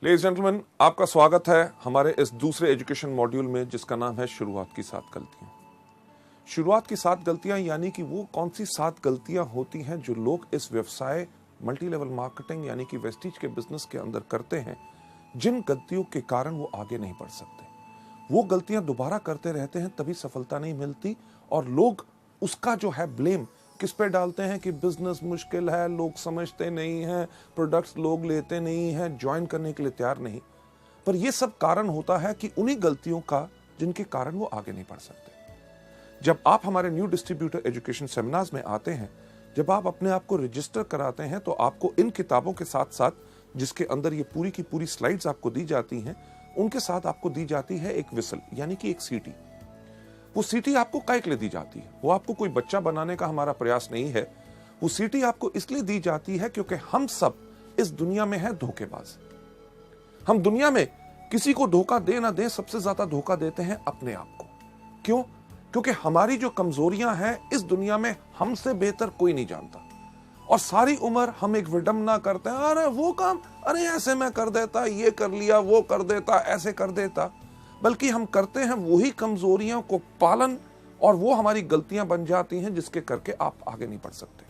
Ladies gentleman, आपका स्वागत है हमारे इस दूसरे एजुकेशन मॉड्यूल में जिसका नाम है शुरुआत की 7 गलतियां। शुरुआत की 7 गलतियां यानी कि वो कौन सी 7 गलतियां होती हैं जो लोग इस व्यवसाय मल्टी लेवल मार्केटिंग यानी कि वेस्टीज के बिजनेस के अंदर करते हैं, जिन गलतियों के कारण वो आगे नहीं बढ़ सकते। वो गलतियां दोबारा करते रहते हैं, तभी सफलता नहीं मिलती और लोग उसका जो है ब्लेम किस पे डालते हैं कि बिजनेस मुश्किल है, लोग समझते नहीं हैं, प्रोडक्ट्स लोग लेते नहीं हैं, ज्वाइन करने के लिए तैयार नहीं। पर यह सब कारण होता है कि उन्हीं गलतियों का जिनके कारण वो आगे नहीं बढ़ सकते। जब आप हमारे न्यू डिस्ट्रीब्यूटर एजुकेशन सेमिनार्स में आते हैं, जब आप अपने आप को रजिस्टर कराते हैं, तो आपको इन किताबों के साथ साथ जिसके अंदर ये पूरी की पूरी स्लाइड्स आपको दी जाती हैं, उनके साथ आपको दी जाती है एक विसल यानी कि एक सीटी। वो सीटी आपको काहे के लिए दी जाती है? वो आपको कोई बच्चा बनाने का हमारा प्रयास नहीं है। वो सीटी आपको इसलिए दी जाती है क्योंकि हम सब इस दुनिया में है धोखेबाज। हम दुनिया में किसी को धोखा दे ना दे, सबसे ज्यादा धोखा देते हैं अपने आप को। क्यों? क्योंकि हमारी जो कमजोरियां हैं इस दुनिया में हमसे बेहतर कोई नहीं जानता। और सारी उम्र हम एक विडंबना करते हैं, अरे वो काम, अरे ऐसे मैं कर देता, ये कर लिया, वो कर देता, ऐसे कर देता। बल्कि हम करते हैं वही कमजोरियों को पालन और वो हमारी गलतियां बन जाती हैं जिसके करके आप आगे नहीं बढ़ सकते।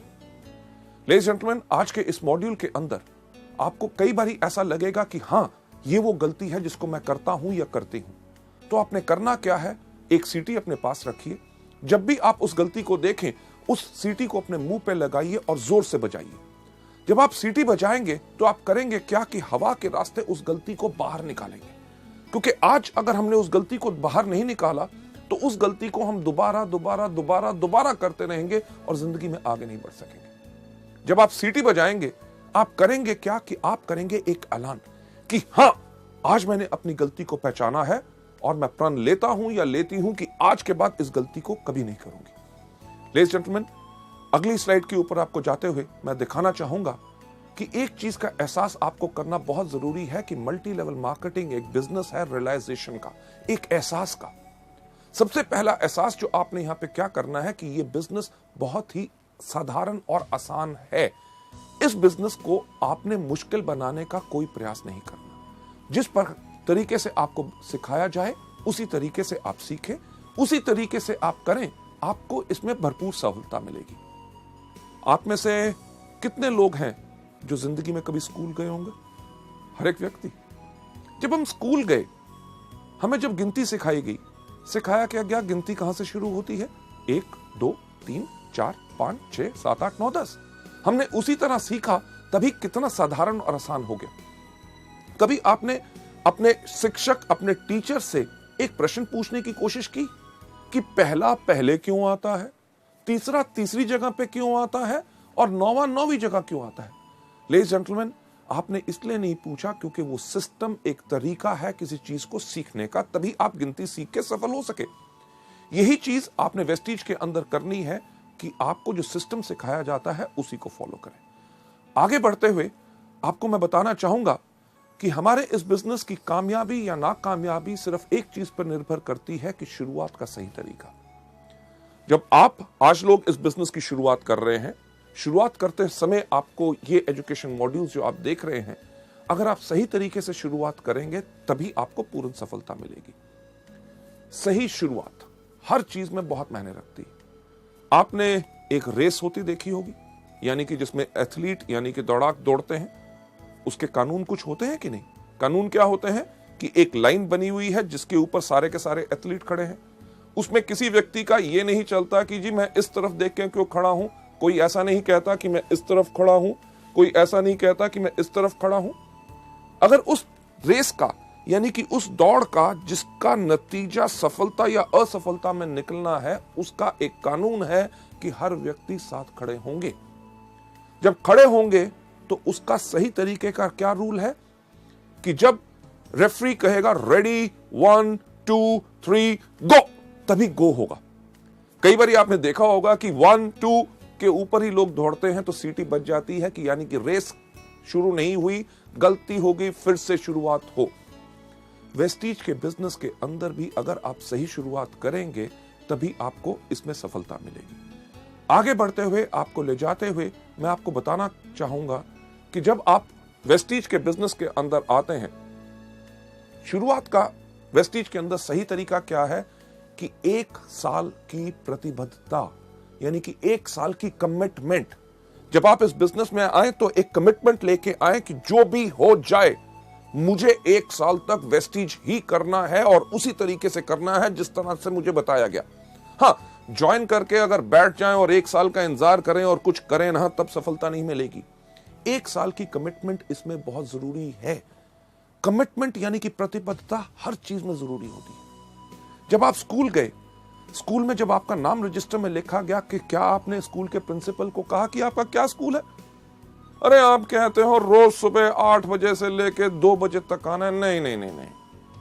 लेडीज जेंटलमैन, आज के इस मॉड्यूल के अंदर आपको कई बार ऐसा लगेगा कि हां, ये वो गलती है जिसको मैं करता हूं या करती हूं। तो आपने करना क्या है? एक सीटी अपने पास रखिए। जब भी आप उस गलती को देखें, उस सीटी को अपने मुंह पे लगाइए और जोर से बजाइए। जब आप सीटी बजाएंगे तो आप करेंगे क्या कि हवा के रास्ते उस गलती को बाहर निकालेंगे। क्योंकि आज अगर हमने उस गलती को बाहर नहीं निकाला तो उस गलती को हम दोबारा करते रहेंगे और जिंदगी में आगे नहीं बढ़ सकेंगे। जब आप सीटी बजाएंगे, आप करेंगे क्या कि आप करेंगे एक ऐलान कि हां, आज मैंने अपनी गलती को पहचाना है और मैं प्रण लेता हूं या लेती हूं कि आज के बाद इस गलती को कभी नहीं करूंगी। लेडीज जेंटलमैन, अगली स्लाइड के ऊपर आपको जाते हुए मैं दिखाना चाहूंगा कि एक चीज का एहसास आपको करना बहुत जरूरी है कि मल्टी लेवल मार्केटिंग एक बिजनेस है रियलाइजेशन का, एक एहसास का। सबसे पहला एहसास जो आपने यहां पे क्या करना है कि ये बिजनेस बहुत ही साधारण और आसान है। इस बिजनेस को आपने मुश्किल बनाने का कोई प्रयास नहीं करना। जिस पर तरीके से आपको सिखाया जाए उसी तरीके से आप सीखें, उसी तरीके से आप करें, आपको इसमें भरपूर सफलता मिलेगी। आप में से कितने लोग हैं जो जिंदगी में कभी स्कूल गए होंगे? हर एक व्यक्ति। जब हम स्कूल गए, हमें जब गिनती सिखाई गई, सिखाया क्या गया गिनती कहां से शुरू होती है? 1 2 3 4 5 6 7 8 9 10। हमने उसी तरह सीखा, तभी कितना साधारण और आसान हो गया। कभी आपने अपने शिक्षक, अपने टीचर से एक प्रश्न पूछने की कोशिश की कि पहला पहले क्यों आता है, तीसरा तीसरी जगह पे क्यों आता है और नौवां नौवीं जगह क्यों आता है? लेडीज जेंटलमैन, आपने इसलिए नहीं पूछा क्योंकि वो सिस्टम एक तरीका है किसी चीज को सीखने का, तभी आप गिनती सीख के सफल हो सके। यही चीज आपने वेस्टीज के अंदर करनी है कि आपको जो सिस्टम सिखाया जाता है उसी को फॉलो करें। आगे बढ़ते हुए आपको मैं बताना चाहूंगा कि हमारे इस बिजनेस की कामयाबी या नाकामयाबी सिर्फ एक चीज पर निर्भर करती है कि शुरुआत का सही तरीका। जब आप आज लोग इस बिजनेस की शुरुआत कर रहे हैं, शुरुआत करते समय आपको ये एजुकेशन मॉड्यूल्स जो आप देख रहे हैं, अगर आप सही तरीके से शुरुआत करेंगे तभी आपको पूर्ण सफलता मिलेगी। सही शुरुआत हर चीज में बहुत मायने रखती है। आपने एक रेस होती देखी होगी, यानी कि जिसमें एथलीट यानी कि दौड़ाक दौड़ते हैं, उसके कानून कुछ होते हैं कि नहीं? कानून क्या होते हैं कि एक लाइन बनी हुई है जिसके ऊपर सारे के सारे एथलीट खड़े हैं। उसमें किसी व्यक्ति का ये नहीं चलता कि जी मैं इस तरफ देख के क्यों खड़ा हूं, कोई ऐसा नहीं कहता कि मैं इस तरफ खड़ा हूं, कोई ऐसा नहीं कहता कि मैं इस तरफ खड़ा हूं। अगर उस रेस का यानी कि उस दौड़ का जिसका नतीजा सफलता या असफलता में निकलना है, उसका एक कानून है कि हर व्यक्ति साथ खड़े होंगे। जब खड़े होंगे तो उसका सही तरीके का क्या रूल है कि जब रेफरी कहेगा रेडी 1 2 3 गो, तभी गो होगा। कई बार आपने देखा होगा कि 1 2 के ऊपर ही लोग दौड़ते हैं तो सीटी बज जाती है कि यानी कि रेस शुरू नहीं हुई, गलती हो गई, फिर से शुरुआत हो। वेस्टीज के बिजनेस के अंदर भी अगर आप सही शुरुआत करेंगे तभी आपको इसमें सफलता मिलेगी। आगे बढ़ते हुए आपको ले जाते हुए मैं आपको बताना चाहूंगा कि जब आप वेस्टीज के बिजनेस के अंदर आते हैं, शुरुआत का वेस्टीज के अंदर सही तरीका क्या है कि 1 साल की प्रतिबद्धता, यानी कि 1 साल की कमिटमेंट। जब आप इस बिजनेस में आए तो एक कमिटमेंट लेके आए कि जो भी हो जाए मुझे 1 साल तक वेस्टीज ही करना है और उसी तरीके से करना है जिस तरह से मुझे बताया गया। हाँ, ज्वाइन करके अगर बैठ जाएं और 1 साल का इंतजार करें और कुछ करें ना, तब सफलता नहीं मिलेगी। 1 साल की कमिटमेंट इसमें बहुत जरूरी है। कमिटमेंट यानी कि प्रतिबद्धता हर चीज में जरूरी होती है। जब आप स्कूल गए, स्कूल में जब आपका नाम रजिस्टर में लिखा गया कि क्या आपने स्कूल के प्रिंसिपल को कहा कि आपका क्या स्कूल है? अरे आप कहते हो रोज सुबह 8 बजे से लेके 2 बजे तक आना है। नहीं नहीं नहीं नहीं,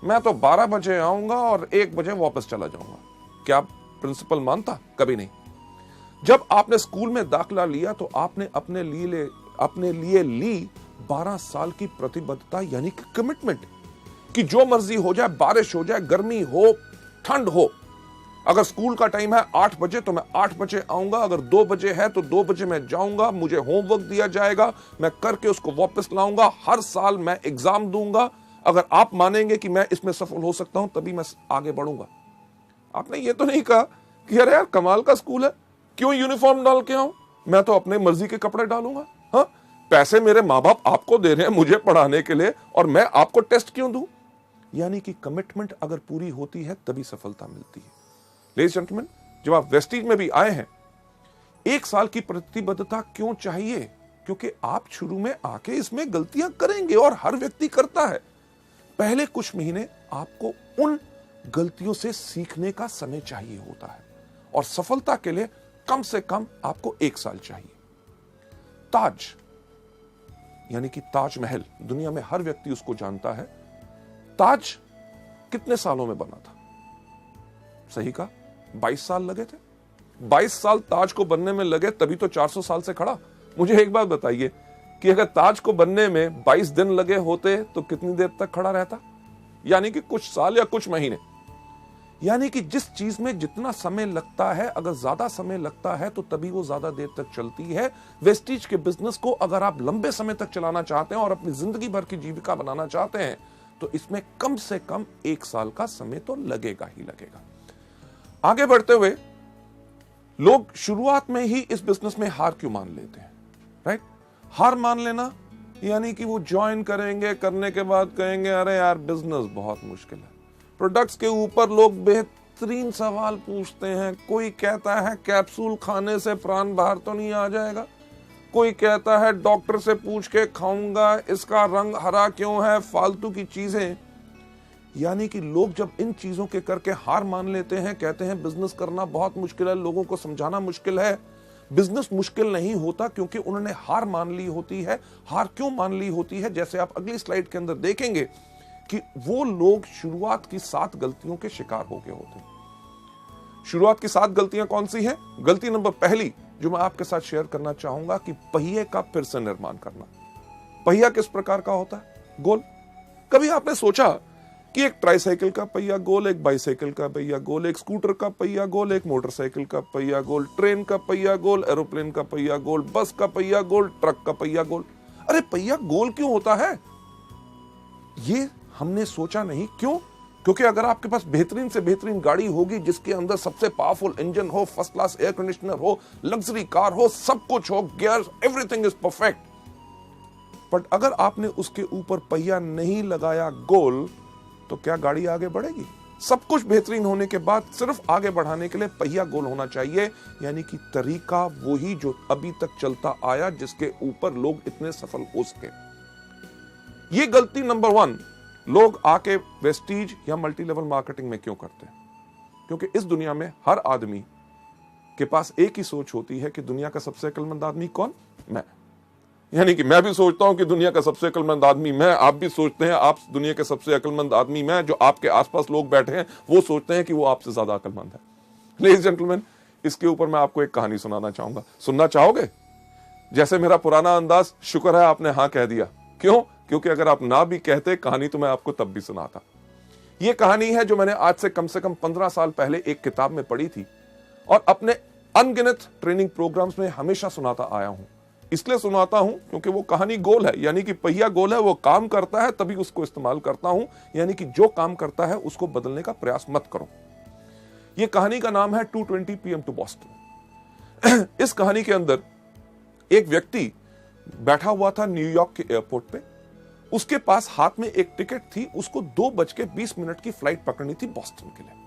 मैं तो 12 बजे आऊंगा और 1 बजे वापस चला जाऊंगा। क्या प्रिंसिपल मानता? कभी नहीं। जब आपने स्कूल में दाखिला लिया तो आपने अपने लिए ली 12 साल की प्रतिबद्धता, यानी कि कमिटमेंट, कि जो मर्जी हो जाए, बारिश हो जाए, गर्मी हो, ठंड हो, अगर स्कूल का टाइम है 8 बजे तो मैं 8 बजे आऊंगा, अगर 2 बजे है तो 2 बजे मैं जाऊंगा, मुझे होमवर्क दिया जाएगा, मैं करके उसको वापस लाऊंगा, हर साल मैं एग्जाम दूंगा। अगर आप मानेंगे कि मैं इसमें सफल हो सकता हूं तभी मैं आगे बढ़ूंगा। आपने ये तो नहीं कहा कि अरे यार कमाल का स्कूल है, क्यों यूनिफॉर्म डाल के आऊं, मैं तो अपने मर्जी के कपड़े डालूंगा। हाँ, पैसे मेरे माँ बाप आपको दे रहे हैं मुझे पढ़ाने के लिए और मैं आपको टेस्ट क्यों दूं? यानी कि कमिटमेंट अगर पूरी होती है तभी सफलता मिलती है। लेडीज एंड जेंटलमैन, जब आप वेस्टीज में भी आए हैं, 1 साल की प्रतिबद्धता क्यों चाहिए? क्योंकि आप शुरू में आके इसमें गलतियां करेंगे और हर व्यक्ति करता है। पहले कुछ महीने आपको उन गलतियों से सीखने का समय चाहिए होता है और सफलता के लिए कम से कम आपको 1 साल चाहिए। ताज, यानी कि ताजमहल, दुनिया में हर व्यक्ति उसको जानता है। ताज कितने सालों में बना था? सही कहा, 22 साल लगे थे। 22 साल ताज को बनने में लगे, तभी तो 400 साल से खड़ा। मुझे एक बात बताइए कि अगर ताज को बनने में 22 दिन लगे होते तो कितनी देर तक खड़ा रहता? यानी कि कुछ साल या कुछ महीने। यानी कि जिस चीज में जितना समय लगता है, अगर ज्यादा समय लगता है तो तभी वो ज्यादा देर तक चलती है। वेस्टीज के बिजनेस को अगर आप लंबे समय तक चलाना चाहते हैं और अपनी जिंदगी भर की जीविका बनाना चाहते हैं तो इसमें कम से कम 1 साल का समय तो लगेगा ही लगेगा। आगे बढ़ते हुए लोग शुरुआत में ही इस बिजनेस में हार क्यों मान लेते हैं? राइट, हार मान लेना यानी कि वो ज्वाइन करेंगे, करने के बाद कहेंगे अरे यार बिजनेस बहुत मुश्किल है। प्रोडक्ट्स के ऊपर लोग बेहतरीन सवाल पूछते हैं। कोई कहता है कैप्सूल खाने से प्राण बाहर तो नहीं आ जाएगा, कोई कहता है डॉक्टर से पूछ के खाऊंगा, इसका रंग हरा क्यों है, फालतू की चीजें। यानी कि लोग जब इन चीजों के करके हार मान लेते हैं, कहते हैं बिजनेस करना बहुत मुश्किल है, लोगों को समझाना मुश्किल है। बिजनेस मुश्किल नहीं होता क्योंकि उन्होंने हार मान ली होती है। हार क्यों मान ली होती है? जैसे आप अगली स्लाइड के अंदर देखेंगे कि वो लोग शुरुआत की 7 गलतियों के शिकार हो गए होते हैं। शुरुआत की 7 गलतियां कौन सी हैं? गलती नंबर पहली जो मैं आपके साथ शेयर करना चाहूंगा कि पहिए का फिर से निर्माण करना। पहिया किस प्रकार का होता है? गोल। कभी आपने सोचा कि एक ट्राइसाइकिल का पहिया गोल, एक बाइसाइकिल का पहिया गोल, एक स्कूटर का पहिया गोल, एक मोटरसाइकिल का पहिया गोल, ट्रेन का पहिया गोल, एरोप्लेन का पहिया गोल, बस का पहिया गोल, ट्रक का पहिया गोल। अरे पहिया गोल क्यों होता है? ये हमने सोचा नहीं। क्यों? क्योंकि अगर आपके पास बेहतरीन से बेहतरीन गाड़ी होगी जिसके अंदर सबसे पावरफुल इंजन हो, फर्स्ट क्लास एयर कंडीशनर हो, लग्जरी कार हो, सब कुछ हो, gear, everything is perfect, but अगर आपने उसके ऊपर पहिया नहीं लगाया गोल तो क्या गाड़ी आगे बढ़ेगी? सब कुछ बेहतरीन होने के बाद सिर्फ आगे बढ़ाने के लिए पहिया गोल होना चाहिए। यानी कि तरीका वही जो अभी तक चलता आया, जिसके ऊपर लोग इतने सफल हो सके। ये गलती नंबर 1 लोग आके वेस्टीज या मल्टी लेवल मार्केटिंग में क्यों करते हैं? क्योंकि इस दुनिया में हर आदमी के पास एक ही सोच होती है कि दुनिया का सबसे अक्लमंद आदमी कौन? मैं। यानी कि मैं भी सोचता हूं कि दुनिया का सबसे अक्लमंद आदमी मैं, आप भी सोचते हैं आप दुनिया के सबसे अक्लमंद आदमी मैं। जो आपके आसपास लोग बैठे हैं वो सोचते हैं कि वो आपसे ज्यादा अक्लमंद है। लेडीज जेंटलमैन, इसके ऊपर मैं आपको एक कहानी सुनाना चाहूंगा। सुनना चाहोगे? जैसे मेरा पुराना अंदाज, शुक्र है आपने हाँ कह दिया। क्यों? क्योंकि अगर आप ना भी कहते कहानी तो मैं आपको तब भी सुनाता। यह कहानी है जो मैंने आज से कम 15 साल पहले एक किताब में पढ़ी थी और अपने अनगिनत ट्रेनिंग प्रोग्राम्स में हमेशा सुनाता आया हूं। इसलिए सुनाता हूं क्योंकि वो कहानी गोल है, यानी कि पहिया गोल है, वो काम करता है तभी उसको इस्तेमाल करता हूं, यानी कि जो काम करता है उसको बदलने का प्रयास मत करो। ये कहानी का नाम है 2:20 PM टू बॉस्टन। इस कहानी के अंदर एक व्यक्ति बैठा हुआ था न्यूयॉर्क के एयरपोर्ट पे, उसके पास हाथ में एक टिकट थी, उसको 2:20 की फ्लाइट पकड़नी थी बॉस्टन के लिए।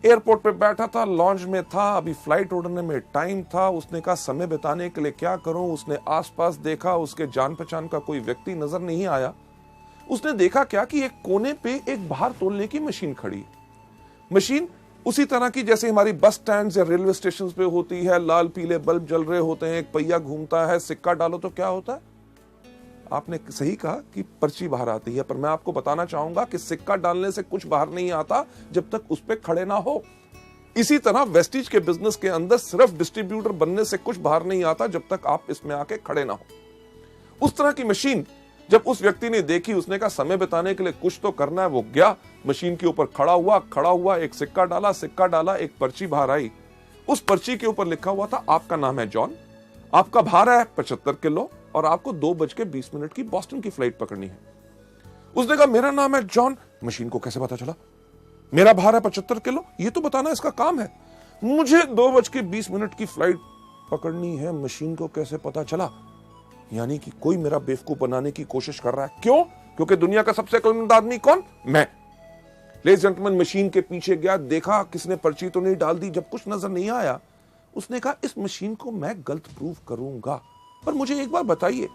एयरपोर्ट पे बैठा था, लॉन्च में था, अभी फ्लाइट उड़ने में टाइम था। उसने कहा समय बिताने के लिए क्या करूं। उसने आसपास देखा, उसके जान पहचान का कोई व्यक्ति नजर नहीं आया। उसने देखा क्या कि एक कोने पे एक बाहर तोलने की मशीन खड़ी है। मशीन उसी तरह की जैसे हमारी बस स्टैंड या रेलवे स्टेशन पे होती है, लाल पीले बल्ब जल रहे होते हैं, एक पहिया घूमता है, सिक्का डालो तो क्या होता है। आपने सही कहा कि पर्ची बाहर आती है, पर मैं आपको बताना चाहूंगा कि सिक्का डालने से कुछ बाहर नहीं आता जब तक उस पे खड़े ना हो। इसी तरह वेस्टीज के बिजनेस के अंदर सिर्फ डिस्ट्रीब्यूटर बनने से कुछ बाहर नहीं आता जब तक आप इसमें आके खड़े ना हो। उस तरह की मशीन जब उस व्यक्ति ने देखी, उसने कहा समय बिताने के लिए कुछ तो करना है। वो गया मशीन के ऊपर, खड़ा हुआ एक सिक्का डाला, एक पर्ची बाहर आई। उस पर्ची के ऊपर लिखा हुआ था आपका नाम है जॉन, आपका भार है 75 किलो और आपको 2:20 की बॉस्टन की फ्लाइट पकड़नी है। उसने कहा मेरा नाम है जॉन। मशीन को कैसे पता चला मेरा भार है 75 किलो? ये तो बताना इसका काम है। मुझे 2:20 की फ्लाइट पकड़नी है, मशीन को कैसे पता चला? यानी कि कोई मेरा बेवकूफ बनाने की कोशिश कर रहा है। क्यों? क्योंकि दुनिया का सबसे अक्लमंद आदमी कौन? मैं। लेडीज जेंटलमैन, मशीन के पीछे गया, देखा किसने पर्ची तो नहीं डाल दी। जब कुछ नजर नहीं आया, उसने कहा इस मशीन को मैं गलत प्रूव करूंगा। पर मुझे एक बार बताइए,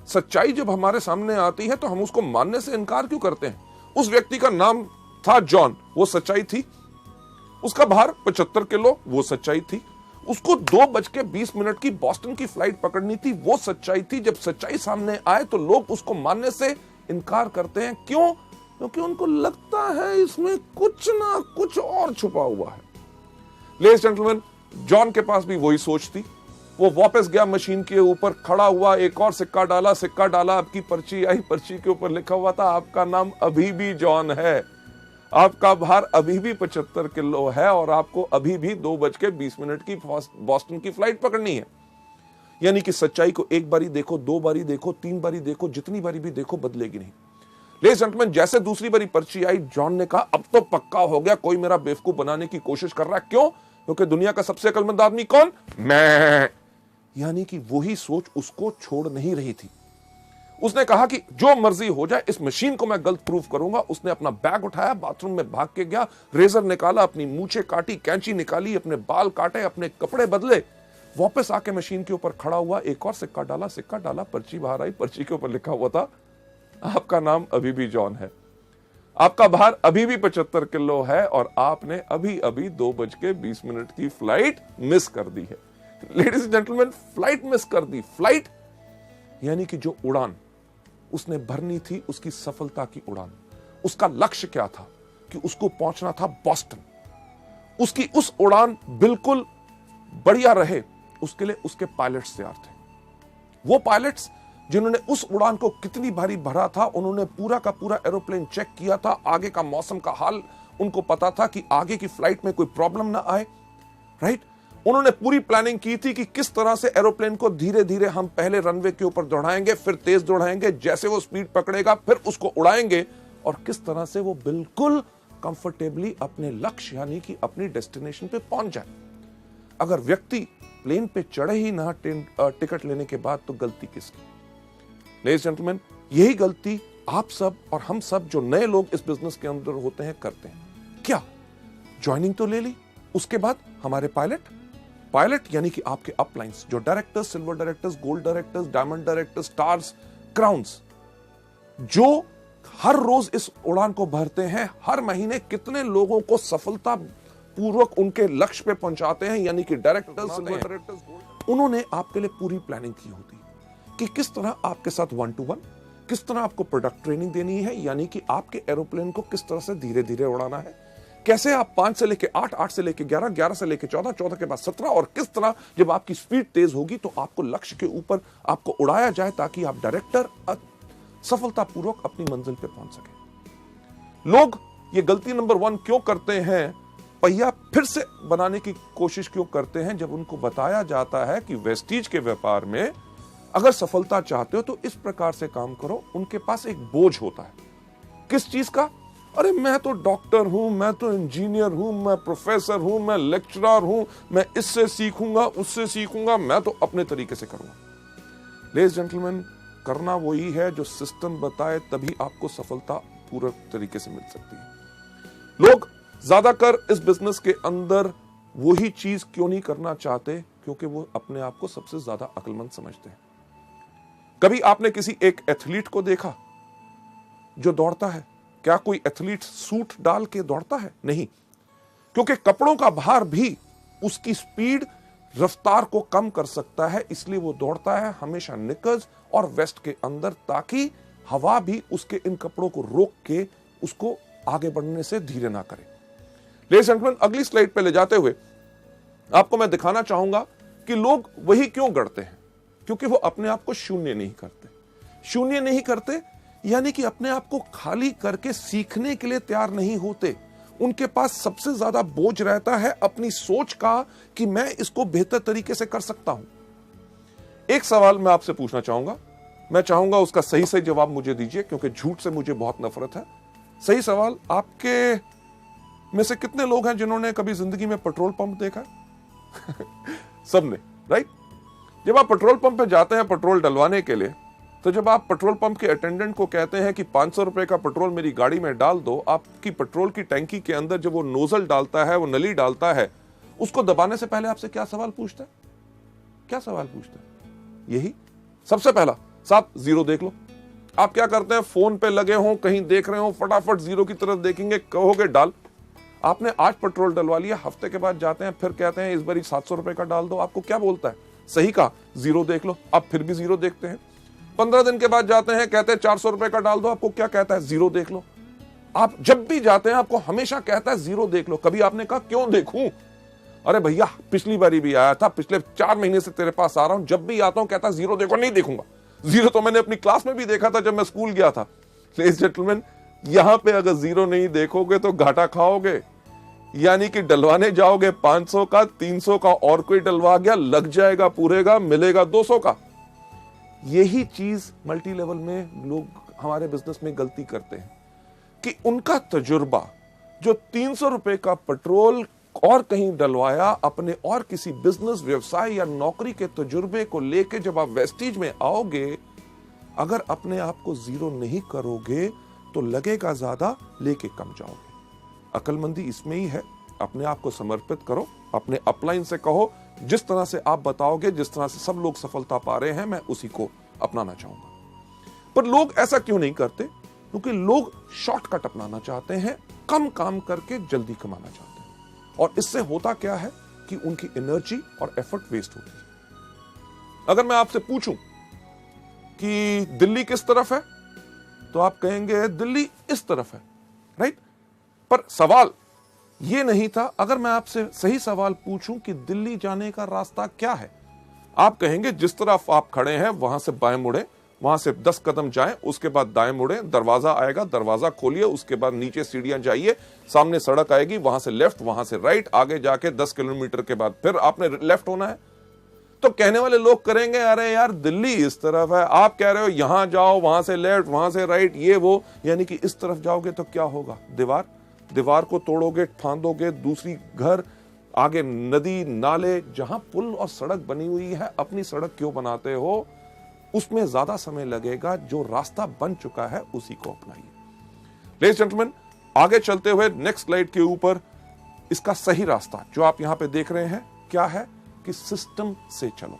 सच्चाई जब हमारे सामने आती है तो हम उसको मानने से इनकार क्यों करते हैं? उस व्यक्ति का नाम था जॉन, वो सच्चाई थी। उसका भार 75 किलो, वो सच्चाई थी। उसको 2:20 की बॉस्टन की फ्लाइट पकड़नी थी, वो सच्चाई थी। जब सच्चाई सामने आए तो लोग उसको मानने से इनकार करते हैं। क्यों? क्योंकि उनको लगता है इसमें कुछ ना कुछ और छुपा हुआ है। लेडीज जेंटलमैन, जॉन के पास भी वही सोच थी। वो वापस गया मशीन के ऊपर, खड़ा हुआ, एक और सिक्का डाला, आपकी पर्ची आई। पर्ची के ऊपर लिखा हुआ था आपका नाम अभी भी जॉन है, आपका भार अभी भी 75 किलो है और आपको अभी भी 2:20 की बॉस्टन की फ्लाइट पकड़नी है। यानी कि सच्चाई को एक बारी देखो, 2 बारी देखो, 3 बारी देखो, जितनी बारी भी देखो बदलेगी नहीं। लेडीज जेंटलमैन, जैसे दूसरी बारी पर्ची आई, जॉन ने कहा अब तो पक्का हो गया, कोई मेरा बेवकूफ बनाने की कोशिश कर रहा है। क्यों? क्योंकि दुनिया का सबसे अक्लमंद आदमी कौन? मैं। यानी कि वही सोच उसको छोड़ नहीं रही थी। उसने कहा कि जो मर्जी हो जाए, इस मशीन को मैं गलत प्रूफ करूंगा। उसने अपना बैग उठाया, बाथरूम में भाग के गया, रेजर निकाला, अपनी मूछें काटी, कैंची निकाली, अपने बाल काटे, अपने कपड़े बदले, वापस आके मशीन के ऊपर खड़ा हुआ, एक और सिक्का डाला, पर्ची बाहर आई। पर्ची के ऊपर लिखा हुआ था आपका नाम अभी भी जॉन है, आपका भार अभी भी 75 किलो है और आपने अभी अभी 2:20 की फ्लाइट मिस कर दी है। Ladies and gentleman, flight miss कर दी। फ्लाइट यानी कि जो उड़ान उसने भरनी थी, उसकी सफलता की उड़ान, उसका लक्ष्य क्या था कि उसको पहुंचना था बॉस्टन। उसकी उस उड़ान बिल्कुल बढ़िया रहे, उसके लिए उसके पायलट्स तैयार थे। वो पायलट्स जिन्होंने उस उड़ान को कितनी भारी भरा था, उन्होंने पूरा का पूरा एरोप्लेन चेक किया था, आगे का मौसम का हाल उनको पता था कि आगे की फ्लाइट में कोई प्रॉब्लम ना आए, राइट। उन्होंने पूरी प्लानिंग की थी कि किस तरह से एरोप्लेन को धीरे धीरे हम पहले रनवे के ऊपर दौड़ाएंगे, फिर तेज दौड़ाएंगे, जैसे वो स्पीड पकड़ेगा फिर उसको उड़ाएंगे और किस तरह से वो बिल्कुल कंफर्टेबली अपने लक्ष्य यानी कि अपनी डेस्टिनेशन पे पहुंच जाए। अगर व्यक्ति प्लेन पे चढ़े ही ना टिकट लेने के बाद, तो गलती किसकी? लेडीज जेंटलमैन, यही गलती आप सब और हम सब जो नए लोग इस बिजनेस के अंदर होते हैं करते हैं। क्या? ज्वाइनिंग तो ले ली, उसके बाद हमारे पायलट यानी कि आपके अपलाइंस, जो directors, silver directors, gold directors, diamond directors, stars, crowns, जो हर रोज इस उड़ान को भरते हैं, हर महीने कितने लोगों को सफलता पूर्वक उनके लक्ष्य पे पहुंचाते हैं, यानी कि डायरेक्टर्स, सिल्वर डायरेक्टर्स, गोल्ड। उन्होंने आपके लिए पूरी प्लानिंग की होती है कि किस तरह आपके साथ 1-to-1, किस तरह आपको प्रोडक्ट ट्रेनिंग देनी है, यानी कि आपके एरोप्लेन को किस तरह से धीरे धीरे उड़ाना है, कैसे आप 5 से लेके 8, 8 से लेके 11, 11 से लेके 14, 14 के बाद 17 और किस तरह जब आपकी स्पीड तेज होगी तो आपको लक्ष्य के ऊपर आपको उड़ाया जाए ताकि आप डायरेक्टर सफलतापूर्वक अपनी मंजिल पे पहुंच सके। लोग ये गलती नंबर 1 क्यों करते हैं पहिया फिर से बनाने की कोशिश क्यों करते हैं जब उनको बताया जाता है कि वेस्टीज के व्यापार में अगर सफलता चाहते हो तो इस प्रकार से काम करो। उनके पास एक बोझ होता है, किस चीज का? अरे मैं तो डॉक्टर हूं, मैं तो इंजीनियर हूं, मैं प्रोफेसर हूं, मैं लेक्चरर हूं, मैं इससे सीखूंगा, उससे सीखूंगा, मैं तो अपने तरीके से करूंगा। लेडीज जेंटलमैन, करना वही है जो सिस्टम बताए, तभी आपको सफलता पूरे तरीके से मिल सकती है। लोग ज्यादातर इस बिजनेस के अंदर वही चीज क्यों नहीं करना चाहते? क्योंकि वो अपने आप को सबसे ज्यादा अक्लमंद समझते हैं। कभी आपने किसी एक एथलीट को देखा जो दौड़ता है? क्या कोई एथलीट सूट डाल के दौड़ता है? नहीं, क्योंकि कपड़ों का भार भी उसकी स्पीड, रफ्तार को कम कर सकता है, इसलिए वो दौड़ता है हमेशा निकर्स और वेस्ट के अंदर, ताकि हवा भी उसके इन कपड़ों को रोक के उसको आगे बढ़ने से धीरे ना करे। लेडीज एंड जेंटलमैन, अगली स्लाइड पे ले जाते हुए आपको मैं दिखाना चाहूंगा कि लोग वही क्यों करते हैं, क्योंकि वो अपने आप को शून्य नहीं करते। शून्य नहीं करते यानी कि अपने आप को खाली करके सीखने के लिए तैयार नहीं होते। उनके पास सबसे ज्यादा बोझ रहता है अपनी सोच का कि मैं इसको बेहतर तरीके से कर सकता हूं। एक सवाल मैं आपसे पूछना चाहूंगा, मैं चाहूंगा उसका सही सही जवाब मुझे दीजिए, क्योंकि झूठ से मुझे बहुत नफरत है। सही सवाल, आपके में से कितने लोग हैं जिन्होंने कभी जिंदगी में पेट्रोल पंप देखा है? सबने, राइट? जब आप पेट्रोल पंप पे जाते हैं पेट्रोल डलवाने के लिए, तो जब आप पेट्रोल पंप के अटेंडेंट को कहते हैं कि 500 रुपए का पेट्रोल मेरी गाड़ी में डाल दो, आपकी पेट्रोल की टैंकी के अंदर जब वो नोजल डालता है, वो नली डालता है, उसको दबाने से पहले आपसे क्या सवाल पूछता है? क्या सवाल पूछता है? यही सबसे पहला, साहब जीरो देख लो। आप क्या करते हैं? फोन पे लगे हो, कहीं देख रहे हो, फटाफट जीरो की तरफ देखेंगे, कहोगे डाल। आपने आज पेट्रोल डलवा लिया, हफ्ते के बाद जाते हैं, फिर कहते हैं इस बार 700 रुपए का डाल दो। आपको क्या बोलता है? सही कहा, जीरो देख लो। आप फिर भी जीरो देखते हैं। 15 दिन के बाद जाते हैं, कहते हैं 400 रुपए का डाल दो। आपको क्या कहता है? जीरो देख लो। आप जब भी जाते हैं आपको हमेशा कहता है जीरो देख लो। कभी आपने कहा क्यों देखूं? अरे भैया पिछली बारी भी आया था, पिछले 4 महीने से तेरे पास आ रहा हूं, जब भी आता हूं कहता है जीरो देखो। नहीं देखूंगा। जीरो तो मैंने अपनी क्लास में भी देखा था जब मैं स्कूल गया था। लेडीज जेंटलमैन, यहां पे अगर जीरो नहीं देखोगे तो घाटा खाओगे, यानी कि डलवाने जाओगे 500 का, 300 का और कोई डलवा गया, लग जाएगा पूरे का, मिलेगा 200 का। यही चीज मल्टी लेवल में लोग हमारे बिजनेस में गलती करते हैं कि उनका तजुर्बा जो 300 रुपए का पेट्रोल और कहीं डलवाया, अपने और किसी बिजनेस, व्यवसाय या नौकरी के तजुर्बे को लेके जब आप वेस्टीज में आओगे, अगर अपने आप को जीरो नहीं करोगे तो लगेगा ज्यादा, लेके कम जाओगे। अक्लमंदी इसमें ही है। अपने आप को समर्पित करो, अपने अपलाइन से कहो जिस तरह से आप बताओगे, जिस तरह से सब लोग सफलता पा रहे हैं, मैं उसी को अपनाना चाहूंगा। पर लोग ऐसा क्यों नहीं करते? क्योंकि लोग शॉर्टकट अपनाना चाहते हैं, कम काम करके जल्दी कमाना चाहते हैं। और इससे होता क्या है कि उनकी एनर्जी और एफर्ट वेस्ट होती है। अगर मैं आपसे पूछूं कि दिल्ली किस तरफ है, तो आप कहेंगे दिल्ली इस तरफ है, राइट? पर सवाल यह नहीं था। अगर मैं आपसे सही सवाल पूछूं कि दिल्ली जाने का रास्ता क्या है, आप कहेंगे जिस तरफ आप खड़े हैं वहां से बाएं मुड़े, वहां से 10 कदम जाएं, उसके बाद दाएं मुड़े, दरवाजा आएगा, दरवाजा खोलिए, उसके बाद नीचे सीढ़ियां जाइए, सामने सड़क आएगी, वहां से लेफ्ट, वहां से राइट, आगे जाके 10 किलोमीटर के बाद फिर आपने लेफ्ट होना है। तो कहने वाले लोग करेंगे अरे यार दिल्ली इस तरफ है, आप कह रहे हो यहां जाओ, वहां से लेफ्ट, वहां से राइट, ये वो, यानी कि इस तरफ जाओगे तो क्या होगा? दीवार को तोड़ोगे, फांदोगे, दूसरी घर, आगे नदी, नाले, जहां पुल और सड़क बनी हुई है, अपनी सड़क क्यों बनाते हो? उसमें ज्यादा समय लगेगा। जो रास्ता बन चुका है उसी को अपनाइए। लेडीज जेंटलमैन, आगे चलते हुए नेक्स्ट स्लाइड के ऊपर इसका सही रास्ता जो आप यहां पे देख रहे हैं क्या है कि सिस्टम से चलो।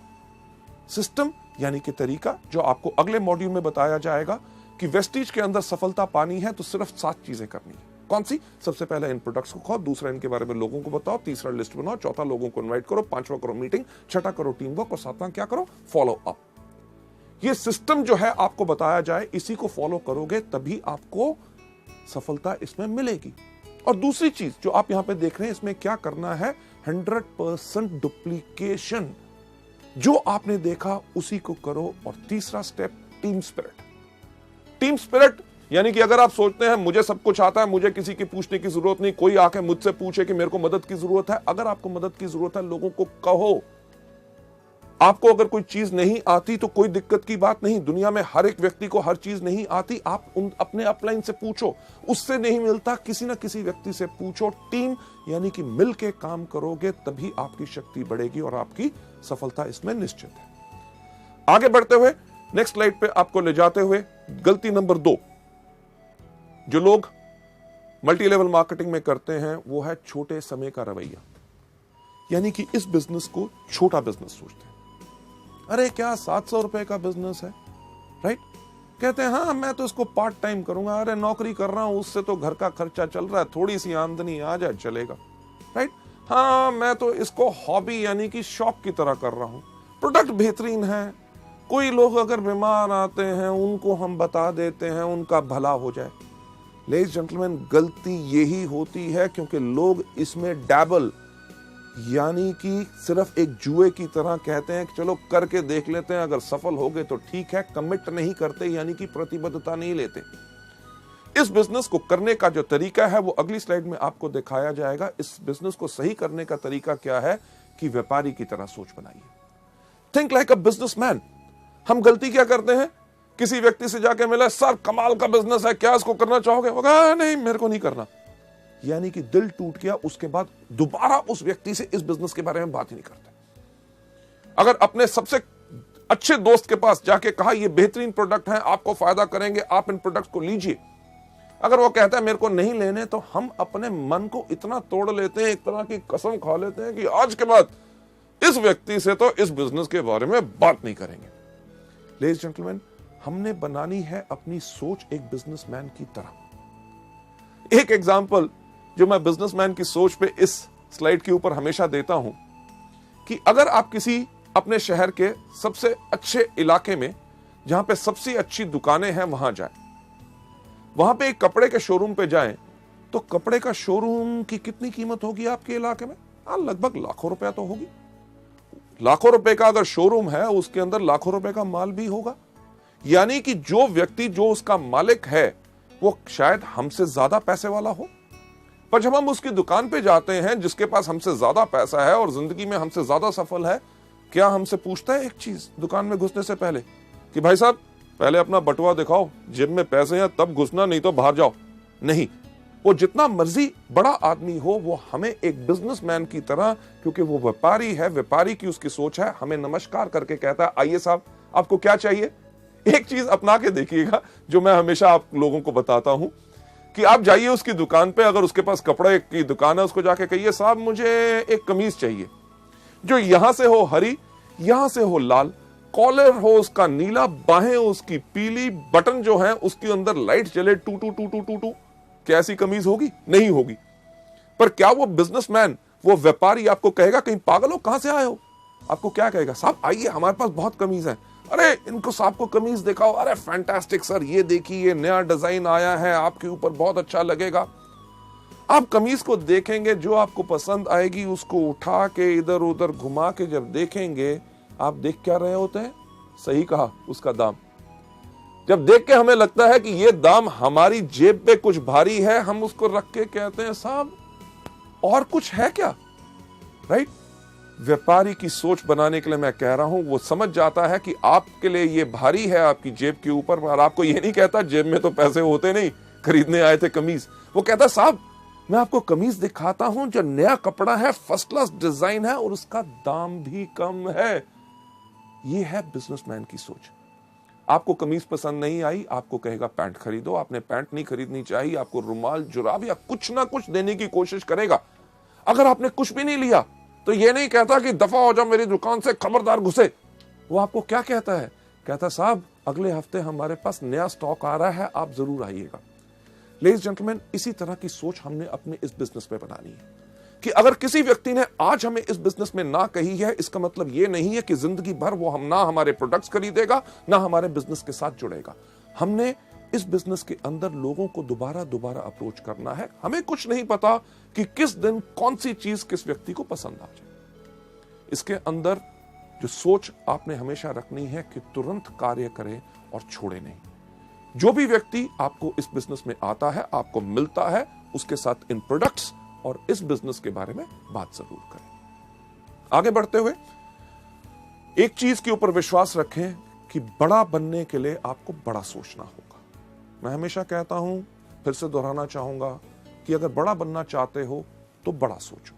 सिस्टम यानी कि तरीका, जो आपको अगले मॉड्यूल में बताया जाएगा कि वेस्टीज के अंदर सफलता पानी है तो सिर्फ 7 चीजें करनी है। कौन सी? सबसे पहले इन प्रोडक्ट्स को खाओ, दूसरा इनके बारे में लोगों को बताओ, तीसरा लिस्ट बनाओ, चौथा लोगों को इनवाइट करो, 5वां करो मीटिंग, 6वां करो टीम वर्क और 7वां क्या करो? Follow up. ये सिस्टम जो है आपको बताया जाए, इसी को फॉलो करोगे तभी आपको सफलता इसमें मिलेगी। और दूसरी चीज जो आप यहां पे देख रहे हैं, इसमें क्या करना है? 100% डुप्लीकेशन। जो आपने देखा उसी को करो। और तीसरा step team spirit. Team spirit यानी कि अगर आप सोचते हैं मुझे सब कुछ आता है, मुझे किसी की पूछने की जरूरत नहीं, कोई आके मुझसे पूछे कि मेरे को मदद की जरूरत है, अगर आपको मदद की जरूरत है लोगों को कहो। आपको अगर कोई चीज नहीं आती तो कोई दिक्कत की बात नहीं, दुनिया में हर एक व्यक्ति को हर चीज नहीं आती, आप अपने अपलाइन से पूछो, उससे नहीं मिलता किसी ना किसी व्यक्ति से पूछो। टीम यानी कि मिलके काम करोगे तभी आपकी शक्ति बढ़ेगी और आपकी सफलता इसमें निश्चित है। आगे बढ़ते हुए नेक्स्ट स्लाइड पे आपको ले जाते हुए गलती नंबर 2 जो लोग मल्टी लेवल मार्केटिंग में करते हैं वो है छोटे समय का रवैया। यानी कि इस बिजनेस को छोटा बिजनेस सोचते हैं। अरे क्या 700 रुपए का बिजनेस है, राइट? कहते हैं हाँ मैं तो इसको पार्ट टाइम करूंगा, अरे नौकरी कर रहा हूं उससे तो घर का खर्चा चल रहा है, थोड़ी सी आमदनी आ जाए चलेगा, राइट? हाँ मैं तो इसको हॉबी यानी कि शौक की तरह कर रहा हूं, प्रोडक्ट बेहतरीन है, कोई लोग अगर बीमार आते हैं उनको हम बता देते हैं उनका भला हो जाए। लेडीज जेंटलमैन, गलती यही होती है क्योंकि लोग इसमें डैबल यानी कि सिर्फ एक जुए की तरह कहते हैं कि चलो करके देख लेते हैं, अगर सफल हो गए तो ठीक है, कमिट नहीं करते यानी कि प्रतिबद्धता नहीं लेते। इस बिजनेस को करने का जो तरीका है वो अगली स्लाइड में आपको दिखाया जाएगा। इस बिजनेस को सही करने का तरीका क्या है कि व्यापारी की तरह सोच बनाइए। Think like a businessman. हम गलती क्या करते हैं, किसी व्यक्ति से जाके मिला, सर कमाल का बिजनेस है, क्या इसको करना चाहोगे? वो कहा नहीं मेरे को नहीं करना, यानी कि दिल टूट गया। उसके बाद दोबारा उस व्यक्ति से इस बिजनेस के बारे में बात ही नहीं करते। अगर अपने सबसे अच्छे दोस्त के पास जाके कहा ये बेहतरीन प्रोडक्ट है, आपको फायदा करेंगे, आप इन प्रोडक्ट को लीजिए, अगर वो कहता है मेरे को नहीं लेने, तो हम अपने मन को इतना तोड़ लेते हैं, एक तरह की कसम खा लेते हैं कि आज के बाद इस व्यक्ति से तो इस बिजनेस के बारे में बात नहीं करेंगे। लेडीज जेंटलमैन, हमने बनानी है अपनी सोच एक बिजनेसमैन की तरह। एक एग्जांपल जो मैं बिजनेसमैन की सोच पे इस स्लाइड के ऊपर हमेशा देता हूं कि अगर आप किसी अपने शहर के सबसे अच्छे इलाके में जहां पे सबसे अच्छी दुकानें हैं वहां जाएं, वहां पे एक कपड़े के शोरूम पे जाएं, तो कपड़े का शोरूम की कितनी कीमत होगी आपके इलाके में? लगभग लाखों रुपया तो होगी। लाखों रुपए का अगर शोरूम है उसके अंदर लाखों रुपए का माल भी होगा। यानी कि जो व्यक्ति जो उसका मालिक है वो शायद हमसे ज्यादा पैसे वाला हो, पर जब हम उसकी दुकान पे जाते हैं जिसके पास हमसे ज्यादा पैसा है और जिंदगी में हमसे ज्यादा सफल है, क्या हमसे पूछता है एक चीज दुकान में घुसने से पहले कि भाई साहब पहले अपना बटुआ दिखाओ, जेब में पैसे हैं तब घुसना, नहीं तो बाहर जाओ? नहीं, वो जितना मर्जी बड़ा आदमी हो वो हमें एक बिजनेसमैन की तरह, क्योंकि वो व्यापारी है, व्यापारी की उसकी सोच है, हमें नमस्कार करके कहता है आइए साहब आपको क्या चाहिए। एक चीज अपना के देखिएगा जो मैं हमेशा आप लोगों को बताता हूं कि आप जाइए उसकी दुकान पे, अगर उसके पास कपड़े की दुकान है उसको जाके कहिए साहब मुझे एक कमीज चाहिए जो यहां से हो हरी, यहां से हो लाल, कॉलर हो उसका नीला, बाहें उसकी पीली, बटन जो है उसके अंदर लाइट जले टू टू टू टू टू टू। क्या ऐसी कमीज होगी? नहीं होगी। पर क्या वो बिजनेसमैन, वो व्यापारी आपको कहेगा कहीं पागल हो, कहां से आए हो? आपको क्या कहेगा? साहब आइए हमारे पास बहुत कमीज है, अरे इनको साहब को कमीज दिखाओ, अरे फैंटास्टिक सर ये देखिए ये नया डिजाइन आया है, आपके ऊपर बहुत अच्छा लगेगा। आप कमीज को देखेंगे, जो आपको पसंद आएगी उसको उठा के इधर उधर घुमा के जब देखेंगे, आप देख क्या रहे होते हैं? सही कहा, उसका दाम। जब देख के हमें लगता है कि ये दाम हमारी जेब पे कुछ भारी है, हम उसको रख के कहते हैं साहब और कुछ है क्या, राइट? व्यापारी की सोच बनाने के लिए मैं कह रहा हूं, वो समझ जाता है कि आपके लिए ये भारी है आपकी जेब के ऊपर, और आपको ये नहीं कहता जेब में तो पैसे होते नहीं, खरीदने आए थे कमीज। वो कहता साहब मैं आपको कमीज दिखाता हूं जो नया कपड़ा है, फर्स्ट क्लास डिजाइन है और उसका दाम भी कम है। ये है बिजनेसमैन की सोच। आपको कमीज पसंद नहीं आई, आपको कहेगा पैंट खरीदो। आपने पैंट नहीं खरीदनी चाहिए, आपको रुमाल, जुराब या कुछ ना कुछ देने की कोशिश करेगा। अगर आपने कुछ भी नहीं लिया तो ये नहीं कहता कि दफा हो जाओ मेरी दुकान से, खबरदार घुसे। वो आपको क्या कहता है? कहता साहब अगले हफ्ते हमारे पास नया स्टॉक आ रहा है, आप जरूर आइएगा। लेडीज जेंटलमैन, इसी तरह की सोच हमने अपने इस बिजनेस में बनानी है कि अगर किसी व्यक्ति ने आज हमें इस बिजनेस में ना कही है, इसका मतलब ये नहीं है कि जिंदगी भर वो हम ना हमारे प्रोडक्ट्स खरीदेगा ना हमारे बिजनेस के साथ जुड़ेगा। हमने इस बिजनेस के अंदर लोगों को दोबारा दोबारा अप्रोच करना है। हमें कुछ नहीं पता कि किस दिन कौन सी चीज किस व्यक्ति को पसंद आ जाए। इसके अंदर जो सोच आपने हमेशा रखनी है कि तुरंत कार्य करें और छोड़े नहीं। जो भी व्यक्ति आपको इस बिजनेस में आता है, आपको मिलता है, उसके साथ इन प्रोडक्ट्स और इस बिजनेस के बारे में बात जरूर करें। आगे बढ़ते हुए एक चीज के ऊपर विश्वास रखें कि बड़ा बनने के लिए आपको बड़ा सोचना होगा। मैं हमेशा कहता हूं, फिर से दोहराना चाहूंगा कि अगर बड़ा बनना चाहते हो तो बड़ा सोचो,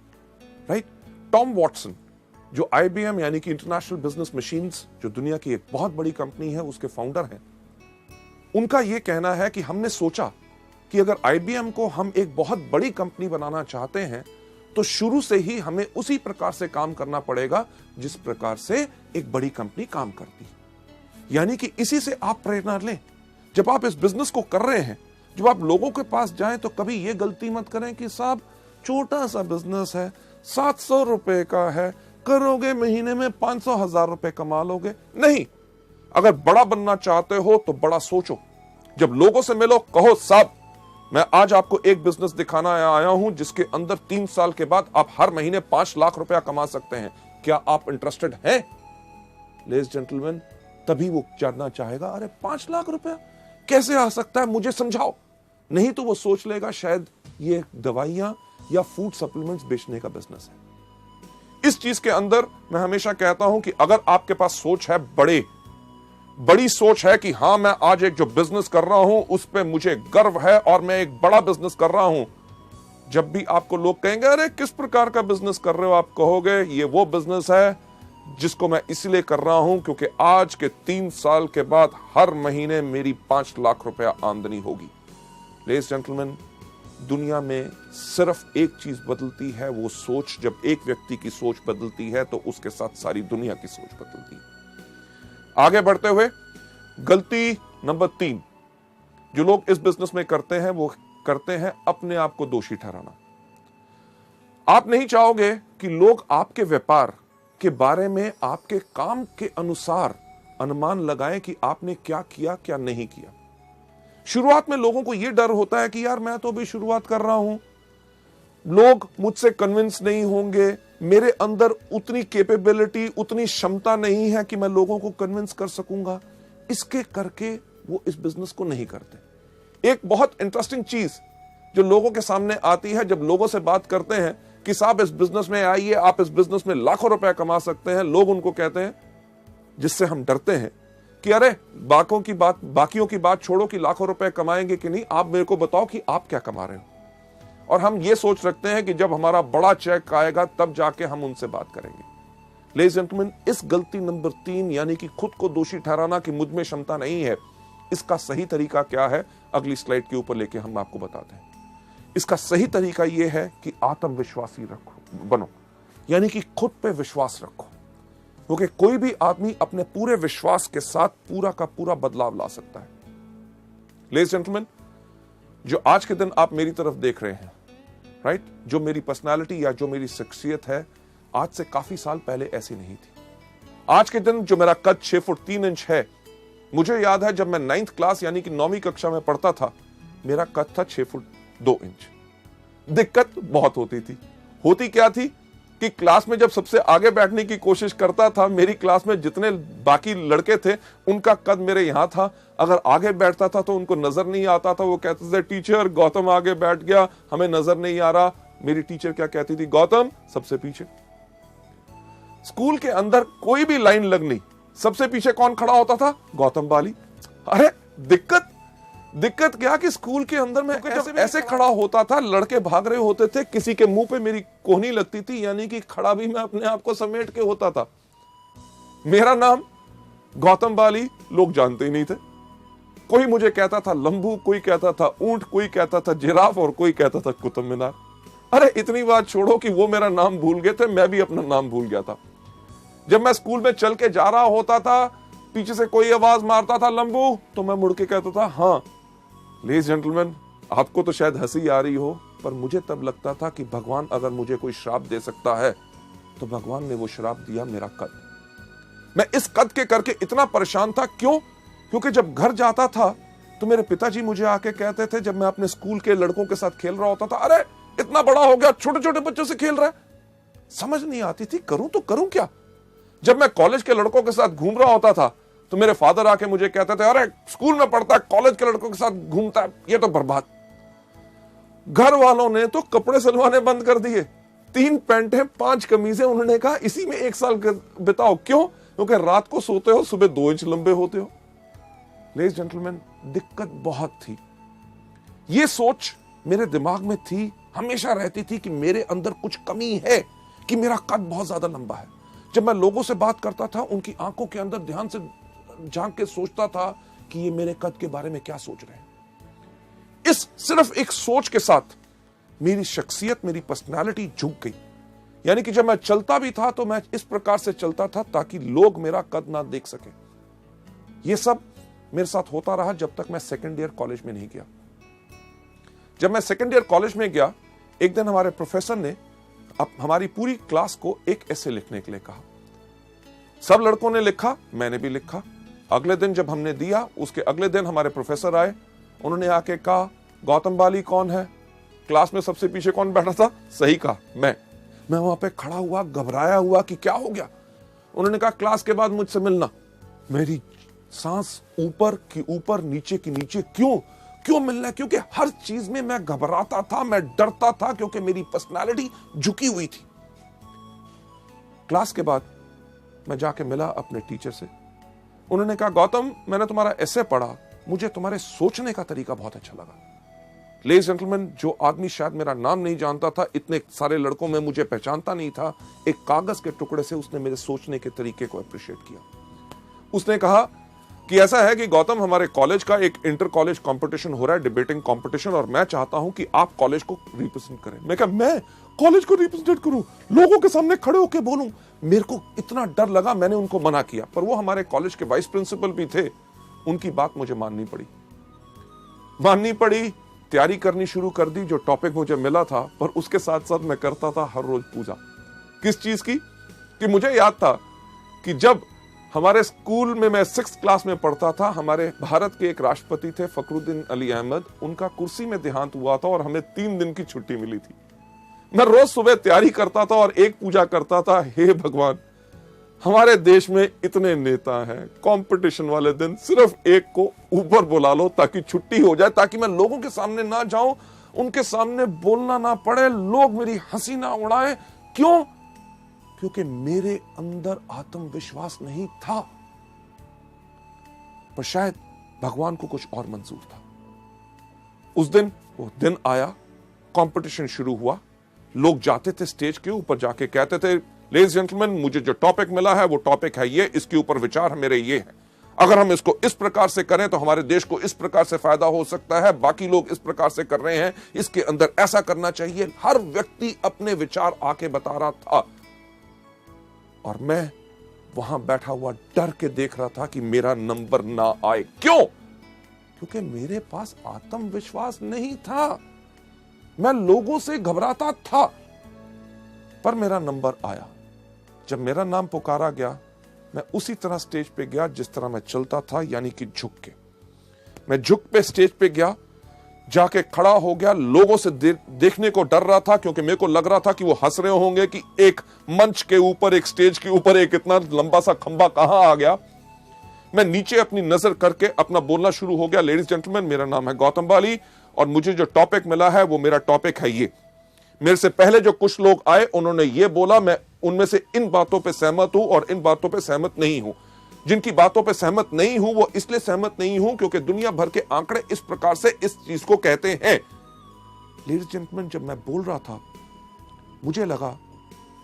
राइट? टॉम वॉटसन, जो IBM यानी कि इंटरनेशनल बिजनेस मशीन्स, जो दुनिया की एक बहुत बड़ी कंपनी है, उसके फाउंडर हैं, उनका यह कहना है कि हमने सोचा कि अगर IBM को हम एक बहुत बड़ी कंपनी बनाना चाहते हैं तो शुरू से ही हमें उसी प्रकार से काम करना पड़ेगा जिस प्रकार से एक बड़ी कंपनी काम करती है। यानी कि इसी से आप प्रेरणा लें। जब आप इस बिजनेस को कर रहे हैं, जब आप लोगों के पास जाएं तो कभी यह गलती मत करें कि साहब छोटा सा बिजनेस है, 700 रुपए का है, करोगे महीने में 500,000 रुपए कमा लोगे। नहीं, अगर बड़ा बनना चाहते हो तो बड़ा सोचो। जब लोगों से मिलो, कहो साहब मैं आज आपको एक बिजनेस दिखाना आया हूं जिसके अंदर 3 साल के बाद आप हर महीने 5 लाख रुपया कमा सकते हैं, क्या आप इंटरेस्टेड हैं? लेडीज जेंटलमैन, तभी वो जानना चाहेगा, अरे 5 लाख रुपया कैसे आ सकता है, मुझे समझाओ। नहीं तो वो सोच लेगा शायद ये दवाइयां या फूड सप्लीमेंट्स बेचने का बिजनेस है। इस चीज के अंदर मैं हमेशा कहता हूं कि अगर आपके पास सोच है, बड़ी सोच है कि हां मैं आज एक जो बिजनेस कर रहा हूं उस पे मुझे गर्व है और मैं एक बड़ा बिजनेस कर रहा हूं, जब भी आपको लोग कहेंगे अरे किस प्रकार का बिजनेस कर रहे हो, आप कहोगे ये वो बिजनेस है जिसको मैं इसलिए कर रहा हूं क्योंकि आज के 3 साल के बाद हर महीने मेरी 5 लाख रुपया आमदनी होगी। लेडीज जेंटलमैन, दुनिया में सिर्फ एक चीज बदलती है, वो सोच। जब एक व्यक्ति की सोच बदलती है तो उसके साथ सारी दुनिया की सोच बदलती है। आगे बढ़ते हुए गलती नंबर 3 जो लोग इस बिजनेस में करते हैं, वो करते हैं अपने आप को दोषी ठहराना। आप नहीं चाहोगे कि लोग आपके व्यापार के बारे में आपके काम के अनुसार अनुमान लगाएं कि आपने क्या किया क्या नहीं किया। शुरुआत में लोगों को यह डर होता है कि यार मैं तो अभी शुरुआत कर रहा हूं, लोग मुझसे कन्विंस नहीं होंगे, मेरे अंदर उतनी कैपेबिलिटी, उतनी क्षमता नहीं है कि मैं लोगों को कन्विंस कर सकूंगा। इसके करके वो इस बिजनेस को नहीं करते। एक बहुत इंटरेस्टिंग चीज जो लोगों के सामने आती है जब लोगों से बात करते हैं कि साहब इस बिजनेस में आइए, आप इस बिजनेस में लाखों रुपए कमा सकते हैं, लोग उनको कहते हैं, जिससे हम डरते हैं कि अरे बाकियों की बात छोड़ो कि लाखों रुपए कमाएंगे कि नहीं, आप मेरे को बताओ कि आप क्या कमा रहे हो। और हम ये सोच रखते हैं कि जब हमारा बड़ा चेक आएगा तब जाके हम उनसे बात करेंगे। लेडीज जेंटलमैन, इस गलती नंबर 3 यानी कि खुद को दोषी ठहराना कि मुझ में क्षमता नहीं है, इसका सही तरीका क्या है अगली स्लाइड के ऊपर लेके हम आपको बताते हैं। इसका सही तरीका यह है कि आत्मविश्वासी बनो, यानी कि खुद पे विश्वास रखो, क्योंकि कोई भी आदमी अपने पूरे विश्वास के साथ पूरा का पूरा बदलाव ला सकता है। लेडीज जेंटलमैन, जो आज के दिन आप मेरी तरफ देख रहे हैं, राइट, जो मेरी पर्सनालिटी या जो मेरी शख्सियत है, आज से काफी साल पहले ऐसी नहीं थी। आज के दिन जो मेरा कद 6 फुट 3 इंच है, मुझे याद है जब मैं 9th क्लास यानी कि 9वीं कक्षा में पढ़ता था, मेरा कद था 6 फुट 2 इंच। दिक्कत बहुत होती थी। होती क्या थी कि क्लास में जब सबसे आगे बैठने की कोशिश करता था, मेरी क्लास में जितने बाकी लड़के थे उनका कद मेरे यहां था, अगर आगे बैठता था तो उनको नजर नहीं आता था। वो कहते थे टीचर गौतम आगे बैठ गया, हमें नजर नहीं आ रहा। मेरी टीचर क्या कहती थी, गौतम सबसे पीछे। स्कूल के अंदर कोई भी लाइन लगनी, सबसे पीछे कौन खड़ा होता था, गौतम बाली। अरे दिक्कत क्या कि स्कूल के अंदर में जब ऐसे खड़ा होता था, लड़के भाग रहे होते थे, किसी के मुंह पे मेरी कोहनी लगती थी, यानी कि खड़ा भी मैं अपने आप को समेट के होता था। मेरा नाम गौतम बाली लोग जानते ही नहीं थे। कोई मुझे कहता था लंबू, कोई कहता था ऊंट, कोई कहता था जिराफ और कोई कहता था कुतुब मीनार। अरे इतनी बात छोड़ो कि वो मेरा नाम भूल गए थे, मैं भी अपना नाम भूल गया था। जब मैं स्कूल में चल के जा रहा होता था, पीछे से कोई आवाज मारता था लंबू, तो मैं मुड़ के कहता था हाँ। लेडीज जेंटलमैन, आपको तो शायद हंसी आ रही हो, पर मुझे तब लगता था कि भगवान अगर मुझे कोई श्राप दे सकता है तो भगवान ने वो श्राप दिया मेरा कद। मैं इस कद के करके इतना परेशान था। क्यों? क्योंकि जब घर जाता था तो मेरे पिताजी मुझे आके कहते थे, जब मैं अपने स्कूल के लड़कों के साथ खेल रहा होता था, अरे इतना बड़ा हो गया, छोटे छोटे बच्चों से खेल रहा है। समझ नहीं आती थी करूं तो करूं क्या। जब मैं कॉलेज के लड़कों के साथ घूम रहा होता था तो मेरे फादर आके मुझे कहते थे, अरे स्कूल में पढ़ता है, कॉलेज के लड़कों के साथ घूमता है, ये तो बर्बाद। घर वालों ने तो कपड़े सिलवाने बंद कर दिए। 3 पैंटें 5 कमीजें, उन्होंने कहा इसी में 1 साल बिताओ। क्यों? क्योंकि रात को सोते हो, सुबह 2 इंच लंबे होते हो। लेडीज जेंटलमैन, दिक्कत बहुत थी। ये सोच मेरे दिमाग में थी, हमेशा रहती थी कि मेरे अंदर कुछ कमी है, कि मेरा कद बहुत ज्यादा लंबा है। जब मैं लोगों से बात करता था, उनकी आंखों के अंदर ध्यान से झांक के सोचता था कि ये मेरे कद के बारे में क्या सोच रहे हैं। इस सिर्फ एक सोच के साथ मेरी शख्सियत, मेरी पर्सनालिटी झुक गई। यानी कि जब मैं चलता भी था तो मैं इस प्रकार से चलता था ताकि लोग मेरा कद ना देख सके। यह सब मेरे साथ होता रहा जब तक मैं सेकेंड ईयर कॉलेज में नहीं गया। जब मैं सेकेंड ईयर कॉलेज में गया, एक दिन हमारे प्रोफेसर ने हमारी पूरी क्लास को एक ऐसे लिखने के लिए कहा। सब लड़कों ने लिखा, मैंने भी लिखा। अगले दिन जब हमने दिया, उसके अगले दिन हमारे प्रोफेसर आए। उन्होंने आके कहा, गौतम बाली कौन है? क्लास में सबसे पीछे कौन बैठा था? सही कहा, मैं वहां पे खड़ा हुआ, घबराया हुआ कि क्या हो गया। उन्होंने कहा, क्लास के बाद मुझसे मिलना। मेरी सांस ऊपर की ऊपर, नीचे की नीचे। क्यों मिलना? क्योंकि हर चीज में मैं घबराता था, मैं डरता था, क्योंकि मेरी पर्सनालिटी झुकी हुई थी। क्लास के बाद मैं जाके मिला अपने टीचर से। उन्होंने कहा, गौतम, मैंने तुम्हारा एसे पढ़ा, मुझे तुम्हारे सोचने का तरीका बहुत अच्छा लगा। लेडीज जेंटलमैन, जो आदमी शायद मेरा नाम नहीं जानता था, इतने सारे लड़कों में मुझे पहचानता नहीं था, एक कागज के टुकड़े से उसने मेरे सोचने के तरीके को अप्रिशिएट किया। उसने कहा कि ऐसा है कि गौतम, हमारे कॉलेज का एक इंटर कॉलेज कंपटीशन हो रहा है, डिबेटिंग कंपटीशन, और मैं चाहता हूं कि आप कॉलेज को रिप्रेजेंट करें। मैं कहा, मैं कॉलेज को रिप्रेजेंट करूं, लोगों के सामने खड़े होकर बोलूं? मेरे को इतना डर लगा, मैंने उनको मना किया। पर वो हमारे कॉलेज के वाइस प्रिंसिपल भी थे, उनकी बात मुझे माननी पड़ी। तैयारी करनी शुरू कर दी। जो टॉपिक मुझे मिला था, पर उसके साथ साथ मैं करता था हर रोज पूजा। किस चीज की? कि मुझे याद था कि जब हमारे स्कूल में मैं 6th क्लास में पढ़ता था, हमारे भारत के एक राष्ट्रपति थे फखरुद्दीन अली अहमद, उनका कुर्सी में देहांत हुआ था और हमें 3 दिन की छुट्टी मिली थी। मैं रोज सुबह तैयारी करता था और एक पूजा करता था, हे भगवान, हमारे देश में इतने नेता हैं, कंपटीशन वाले दिन सिर्फ एक को ऊपर बुला लो ताकि छुट्टी हो जाए, ताकि मैं लोगों के सामने ना जाऊं, उनके सामने बोलना ना पड़े, लोग मेरी हंसी ना उड़ाएं। क्यों? क्योंकि मेरे अंदर आत्मविश्वास नहीं था। पर शायद भगवान को कुछ और मंजूर था। उस दिन वो दिन आया, कंपटीशन शुरू हुआ। लोग जाते थे स्टेज के ऊपर, जाके कहते थे, लेडीज जेंटलमैन, मुझे जो टॉपिक मिला है वो टॉपिक है ये, इसके ऊपर विचार मेरे ये है, अगर हम इसको इस प्रकार से करें तो हमारे देश को इस प्रकार से फायदा हो सकता है, बाकी लोग इस प्रकार से कर रहे हैं, इसके अंदर ऐसा करना चाहिए। हर व्यक्ति अपने विचार आके बता रहा था और मैं वहां बैठा हुआ डर के देख रहा था कि मेरा नंबर ना आए। क्यों? क्योंकि मेरे पास आत्मविश्वास नहीं था, मैं लोगों से घबराता था। पर मेरा नंबर आया। जब मेरा नाम पुकारा गया, मैं उसी तरह स्टेज पे गया जिस तरह मैं चलता था, यानी कि झुक के। मैं झुक पे स्टेज पे गया, जाके खड़ा हो गया। लोगों से देखने को डर रहा था, क्योंकि मेरे को लग रहा था कि वो हंस रहे होंगे कि एक मंच के ऊपर, एक स्टेज के ऊपर एक इतना लंबा सा खंबा कहां आ गया। मैं नीचे अपनी नजर करके अपना बोलना शुरू हो गया, लेडीज जेंटलमैन, मेरा नाम है गौतम बाली और मुझे जो टॉपिक मिला है वो मेरा टॉपिक है ये। मेरे से पहले जो कुछ लोग आए उन्होंने ये बोला, मैं उनमें से इन बातों पे सहमत हूं और इन बातों पे सहमत नहीं हूं। जिनकी बातों पे सहमत नहीं हूं वो इसलिए सहमत नहीं हूं क्योंकि दुनिया भर के आंकड़े इस प्रकार से इस चीज को कहते हैं। लेडीज जेंटलमैन, जब मैं बोल रहा था मुझे लगा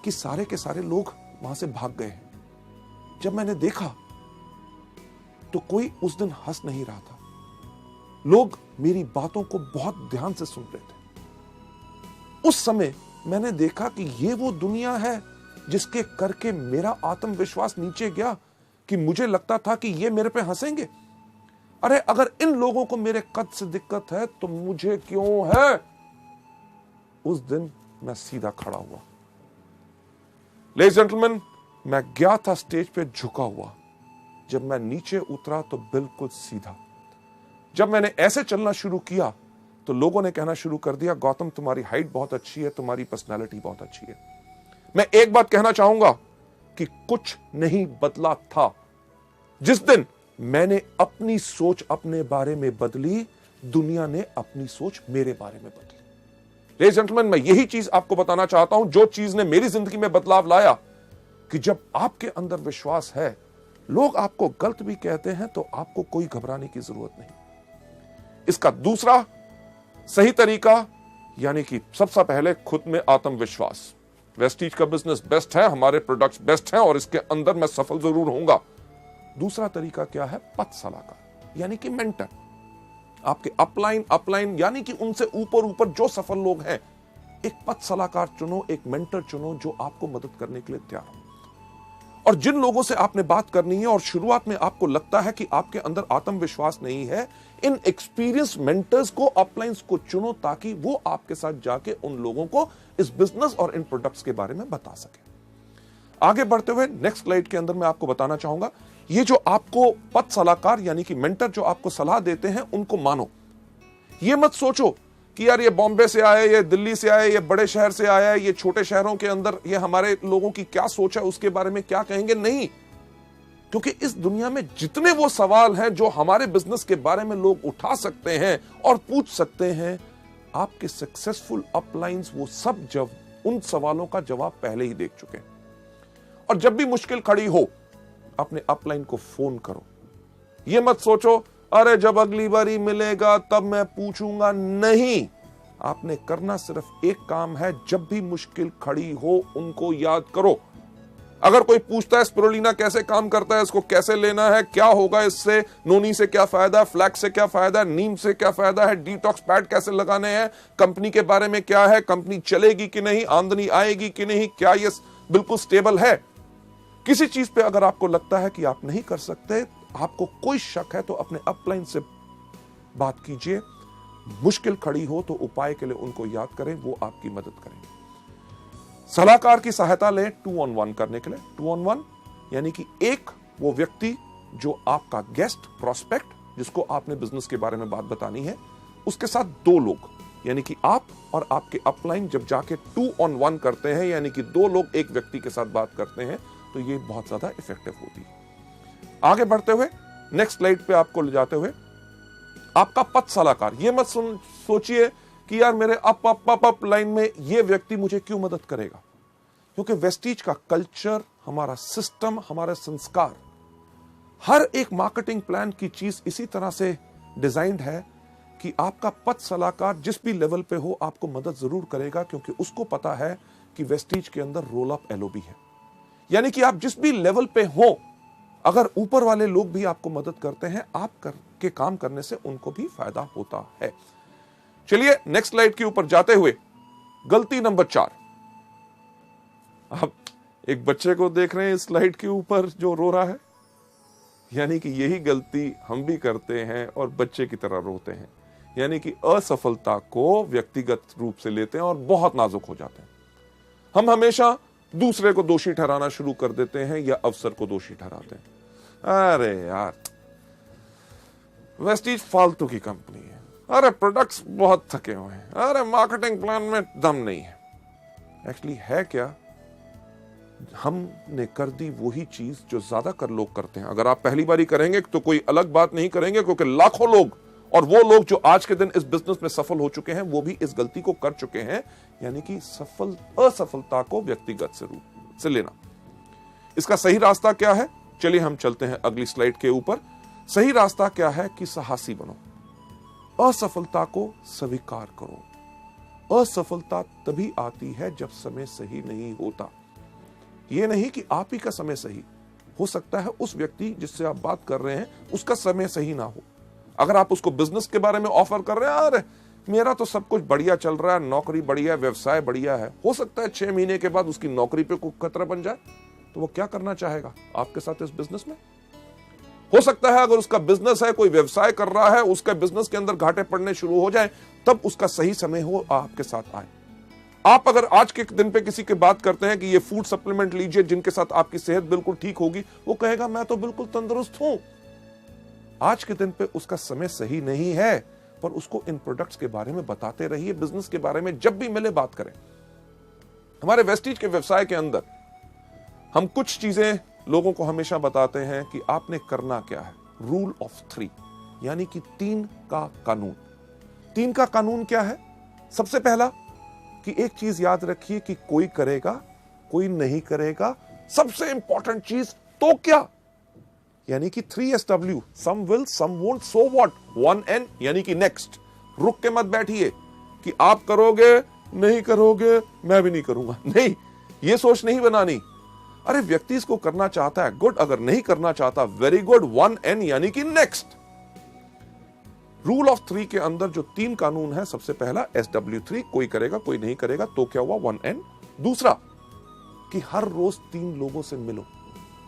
कि सारे के सारे लोग वहां से भाग गए हैं। जब मैंने देखा तो कोई उस दिन हंस नहीं रहा था। लोग मेरी बातों को बहुत ध्यान से सुन रहे थे। उस समय मैंने देखा कि ये वो दुनिया है जिसके करके मेरा आत्मविश्वास नीचे गया, कि मुझे लगता था कि ये मेरे पे हंसेंगे। अरे अगर इन लोगों को मेरे कद से दिक्कत है तो मुझे क्यों है? उस दिन मैं सीधा खड़ा हुआ। लेडीज जेंटलमैन, मैं गया था स्टेज पे झुका हुआ। जब मैं नीचे उतरा तो बिल्कुल सीधा। जब मैंने ऐसे चलना शुरू किया तो लोगों ने कहना शुरू कर दिया, गौतम तुम्हारी हाइट बहुत अच्छी है, तुम्हारी पर्सनालिटी बहुत अच्छी है। मैं एक बात कहना चाहूंगा कि कुछ नहीं बदला था। जिस दिन मैंने अपनी सोच अपने बारे में बदली, दुनिया ने अपनी सोच मेरे बारे में बदली। लेडीज एंड जेंटलमैन, मैं यही चीज आपको बताना चाहता हूं, जो चीज ने मेरी जिंदगी में बदलाव लाया, कि जब आपके अंदर विश्वास है, लोग आपको गलत भी कहते हैं तो आपको कोई घबराने की जरूरत नहीं। इसका दूसरा सही तरीका, यानी कि सबसे पहले खुद में आत्मविश्वास। वेस्टीज का बिजनेस बेस्ट है, हमारे प्रोडक्ट्स बेस्ट हैं और इसके अंदर मैं सफल जरूर होऊंगा। दूसरा तरीका क्या है? पथ सलाहकार, यानी कि मेंटर। आपके अपलाइन यानी कि उनसे ऊपर जो सफल लोग हैं, एक पथ सलाहकार चुनो, एक मेंटर चुनो जो आपको मदद करने के लिए तैयार हो। और जिन लोगों से आपने बात करनी है और शुरुआत में आपको लगता है कि आपके अंदर आत्मविश्वास नहीं है, इन एक्सपीरियंस मेंटर्स को, अपलाइंस को चुनो, ताकि वो आपके साथ जाके उन लोगों को इस बिजनेस और इन प्रोडक्ट्स के बारे में बता सके। आगे बढ़ते हुए नेक्स्ट स्लाइड के अंदर मैं आपको बताना चाहूंगा, ये जो आपको पथ सलाहकार यानी कि मेंटर जो आपको सलाह देते हैं, उनको मानो। ये मत सोचो कि यार ये बॉम्बे से आए, ये दिल्ली से आए, ये बड़े शहर से आया है, ये छोटे शहरों के अंदर ये हमारे लोगों की क्या सोच है, उसके बारे में क्या कहेंगे। नहीं, क्योंकि इस दुनिया में जितने वो सवाल हैं जो हमारे बिजनेस के बारे में लोग उठा सकते हैं और पूछ सकते हैं, आपके सक्सेसफुल अपलाइंस वो सब जब उन सवालों का जवाब पहले ही देख चुके हैं। और जब भी मुश्किल खड़ी हो, अपने अपलाइन को फोन करो। ये मत सोचो अरे जब अगली बारी मिलेगा तब मैं पूछूंगा। नहीं, आपने करना सिर्फ एक काम है, जब भी मुश्किल खड़ी हो उनको याद करो। अगर कोई पूछता है स्पिरुलिना कैसे काम करता है, इसको कैसे लेना है, क्या होगा इससे, नोनी से क्या फायदा है, फ्लैक्स से क्या फायदा है, नीम से क्या फायदा है, डिटॉक्स पैड कैसे लगाने हैं, कंपनी के बारे में क्या है, कंपनी चलेगी कि नहीं, आमदनी आएगी कि नहीं, क्या ये बिल्कुल स्टेबल है, किसी चीज पे अगर आपको लगता है कि आप नहीं कर सकते, आपको कोई शक है, तो अपने अपलाइन से बात कीजिए। मुश्किल खड़ी हो तो उपाय के लिए उनको याद करें, वो आपकी मदद करेंगे। सलाहकार की सहायता लें 2-on-1 करने के लिए। 2-on-1 यानी कि एक वो व्यक्ति जो आपका गेस्ट प्रोस्पेक्ट, जिसको आपने बिजनेस के बारे में बात बतानी है, उसके साथ 2 लोग, यानी कि आप और आपके अपलाइन जब जाके 2-on-1 करते हैं, यानी कि 2 लोग एक व्यक्ति के साथ बात करते हैं, तो ये बहुत ज्यादा इफेक्टिव होती है। आगे बढ़ते हुए नेक्स्ट स्लाइड पे आपको ले जाते हुए, आपका पथ सलाहकार। ये मत सोचिए कि यार मेरे अप लाइन में ये व्यक्ति मुझे क्यों मदद करेगा, क्योंकि वेस्टीज का कल्चर, हमारा सिस्टम, हमारे संस्कार, हर एक मार्केटिंग प्लान की चीज इसी तरह से डिजाइंड है कि आपका पथ सलाहकार जिस भी लेवल पे हो आपको मदद जरूर करेगा, क्योंकि उसको पता है कि वेस्टीज के अंदर रोल अप एलओबी है। यानी कि आप जिस भी लेवल पे हो, अगर ऊपर वाले लोग भी आपको मदद करते हैं, आप के काम करने से उनको भी फायदा होता है। चलिए नेक्स्ट स्लाइड के ऊपर जाते हुए, गलती नंबर 4। आप एक बच्चे को देख रहे हैं इस स्लाइड के ऊपर जो रो रहा है, यानी कि यही गलती हम भी करते हैं और बच्चे की तरह रोते हैं, यानी कि असफलता को व्यक्तिगत रूप से लेते हैं और बहुत नाजुक हो जाते हैं। हम हमेशा दूसरे को दोषी ठहराना शुरू कर देते हैं या अवसर को दोषी ठहराते हैं। अरे यार वेस्टीज फालतू की कंपनी है, अरे प्रोडक्ट्स बहुत थके हुए हैं, अरे मार्केटिंग प्लान में दम नहीं है। एक्चुअली है क्या, हमने कर दी वही चीज जो ज्यादातर लोग करते हैं। अगर आप पहली बारी करेंगे तो कोई अलग बात नहीं करेंगे, क्योंकि लाखों लोग, और वो लोग जो आज के दिन इस बिजनेस में सफल हो चुके हैं, वो भी इस गलती को कर चुके हैं, यानी कि असफलता को व्यक्तिगत रूप से लेना। इसका सही रास्ता क्या है? चलिए हम चलते हैं अगली स्लाइड के ऊपर। सही रास्ता क्या है कि साहसी बनो, असफलता को स्वीकार करो। असफलता तभी आती है जब समय सही नहीं होता। यह नहीं कि आप ही का समय सही हो सकता है, उस व्यक्ति जिससे आप बात कर रहे हैं उसका समय सही ना हो। अगर आप उसको बिजनेस के बारे में ऑफर कर रहे हैं, अरे मेरा तो सब कुछ बढ़िया चल रहा है, नौकरी बढ़िया है, व्यवसाय बढ़िया है, हो सकता है 6 महीने के बाद उसकी नौकरी पे कोई खतरा बन जाए, तो वो क्या करना चाहेगा आपके साथ इस बिजनेस में? हो सकता है अगर उसका बिजनेस है, कोई व्यवसाय कर रहा है, उसके बिजनेस के अंदर घाटे पड़ने शुरू हो जाए, तब उसका सही समय हो आपके साथ आए। आप अगर आज के दिन पे किसी की बात करते हैं कि ये फूड सप्लीमेंट लीजिए जिनके साथ आपकी सेहत बिल्कुल ठीक होगी, वो कहेगा मैं तो बिल्कुल तंदुरुस्त हूं। आज के दिन पे उसका समय सही नहीं है, पर उसको इन प्रोडक्ट्स के बारे में बताते रहिए, बिजनेस के बारे में जब भी मिले बात करें। हमारे वेस्टीज के व्यवसाय के अंदर हम कुछ चीजें लोगों को हमेशा बताते हैं कि आपने करना क्या है। रूल ऑफ 3, यानी कि 3 का कानून। 3 का कानून क्या है? सबसे पहला कि एक चीज याद रखिए कि कोई करेगा, कोई नहीं करेगा। सबसे इंपॉर्टेंट चीज तो क्या, यानी कि 3SW, some will some won't, so what, 1N यानी कि नेक्स्ट। रुक के मत बैठिए कि आप करोगे, नहीं करोगे, मैं भी नहीं करूंगा। नहीं, ये सोच नहीं बनानी। अरे व्यक्ति इसको करना चाहता है, गुड। अगर नहीं करना चाहता, वेरी गुड, 1N यानी कि नेक्स्ट। रूल ऑफ 3 के अंदर जो 3 कानून है, सबसे पहला SW3, कोई करेगा, कोई नहीं करेगा, तो क्या हुआ, 1N। दूसरा कि हर रोज 3 लोगों से मिलो।